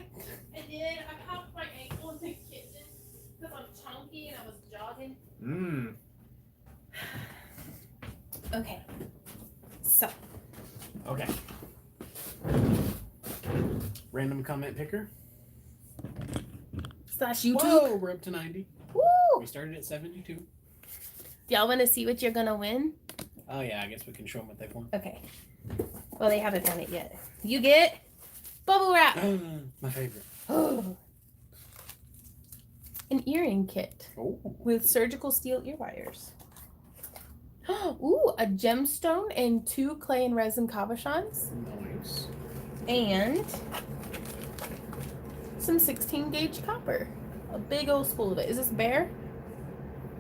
I did. I popped my ankle in the kitchen because I'm chunky and I was jogging. Okay. So. Okay. Random comment picker. / YouTube. Whoa, we're up to 90. Woo! We started at 72. Do y'all want to see what you're gonna win? Oh yeah, I guess we can show them what they've won. Okay. Well, they haven't done it yet. You get bubble wrap. My favorite. An earring kit with surgical steel ear wires. Ooh, a gemstone and 2 clay and resin cabochons. Nice. And some 16 gauge copper. A big old spool of it. Is this bare?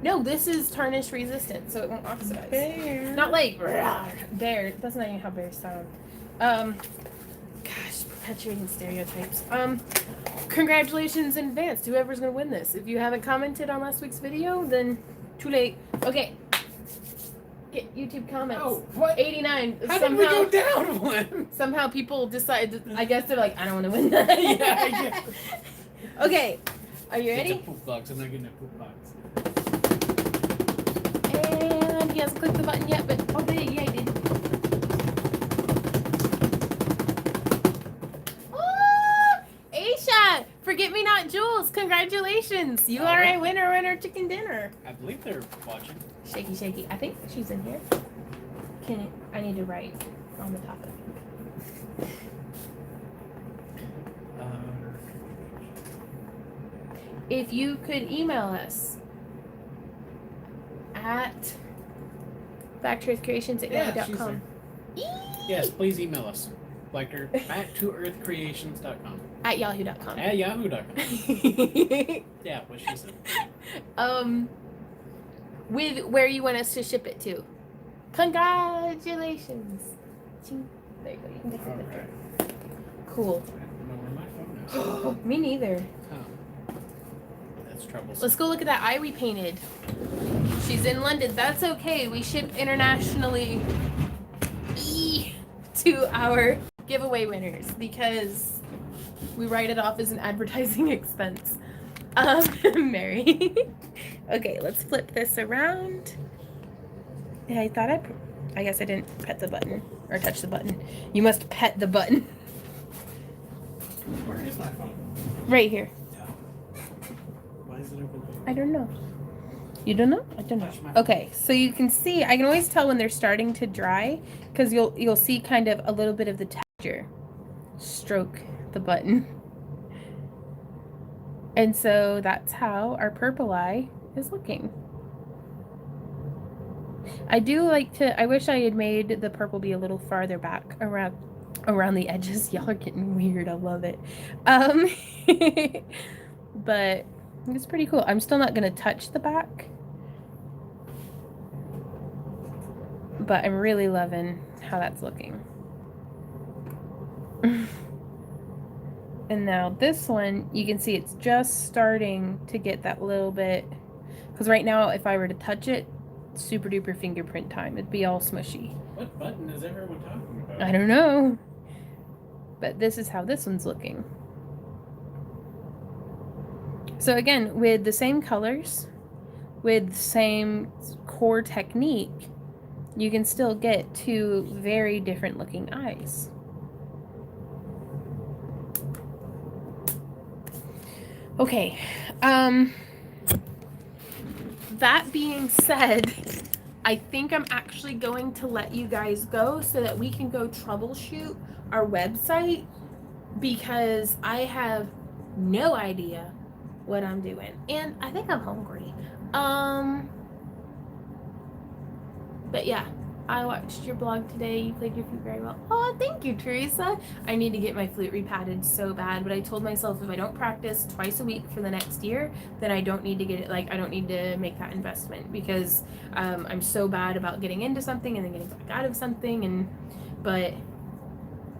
No, this is tarnish resistant, so it won't oxidize. Bear. Not like bear. That's not even how bears sound. Gosh, perpetuating stereotypes. Congratulations in advance to whoever's gonna win this. If you haven't commented on last week's video, then too late. Okay. Get YouTube comments. Oh, what? 89. How did we go down one? Somehow people decide. I guess they're like, I don't want to win that. Yeah, I guess. Okay. Are you It's ready? a poop box. I'm not getting a poop box. And he hasn't clicked the button yet, but oh, yeah, he did. Oh, Aisha, forget me not Jules. Congratulations, you are a winner chicken dinner. I believe they're watching. Shaky, shaky. I think she's in here. I need to write on the topic. If you could email us at factorycreations@yahoo.com. Yes, please email us. Like her back to earthcreations.com. At yahoo.com. At yahoo.com. Yeah, what she said. With where you want us to ship it to. Congratulations. Ching. There you go. You can get the picture. Cool. I don't know where my phone is. Me neither. Oh. That's troublesome. Let's go look at that eye we painted. She's in London. That's okay. We ship internationally to our giveaway winners because we write it off as an advertising expense. Mary. Okay, let's flip this around. Yeah, I guess I didn't pet the button or touch the button. You must pet the button. Where is my phone? Right here. Why is it over there? I don't know. You don't know? I don't know. Okay, so you can see, I can always tell when they're starting to dry because you'll see kind of a little bit of the texture. Stroke the button. And so that's how our purple eye is looking. I wish I had made the purple be a little farther back around the edges. Y'all are getting weird. I love it. But it's pretty cool. I'm still not going to touch the back. But I'm really loving how that's looking. And now this one, you can see it's just starting to get that little bit. Because right now, if I were to touch it, super duper fingerprint time. It'd be all smushy. What button is everyone talking about? I don't know. But this is how this one's looking. So again, with the same colors, with the same core technique, you can still get two very different looking eyes. Okay, that being said, I think I'm actually going to let you guys go so that we can go troubleshoot our website because I have no idea what I'm doing and I think I'm hungry. But yeah, I watched your blog today. You played your flute very well. Oh, thank you, Teresa. I need to get my flute repatted so bad, but I told myself if I don't practice twice a week for the next year, then I don't need to get it. Like, I don't need to make that investment because I'm so bad about getting into something and then getting back out of something. But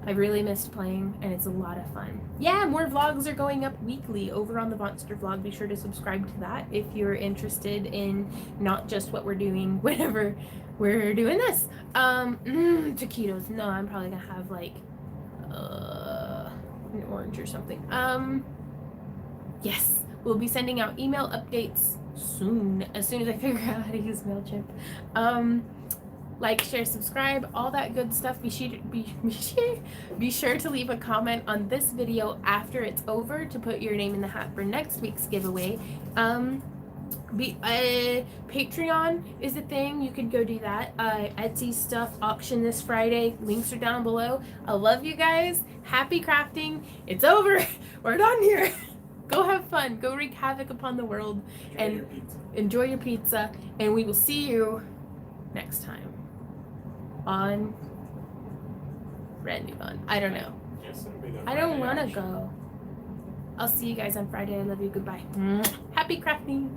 I really missed playing, and it's a lot of fun. Yeah, more vlogs are going up weekly over on the Monster Vlog. Be sure to subscribe to that if you're interested in not just what we're doing whenever we're doing this. Taquitos. No, I'm probably gonna have like an orange or something. Yes, we'll be sending out email updates soon, as soon as I figure out how to use MailChimp. Like, share, subscribe, all that good stuff. Be sure to leave a comment on this video after it's over to put your name in the hat for next week's giveaway. Patreon is a thing. You can go do that. Etsy stuff auction this Friday. Links are down below. I love you guys. Happy crafting. It's over. We're done here. Go have fun. Go wreak havoc upon the world. Enjoy your pizza. And we will see you next time on Brand New Fun. I don't know. I don't want to go. I'll see you guys on Friday. I love you. Goodbye. Happy crafting.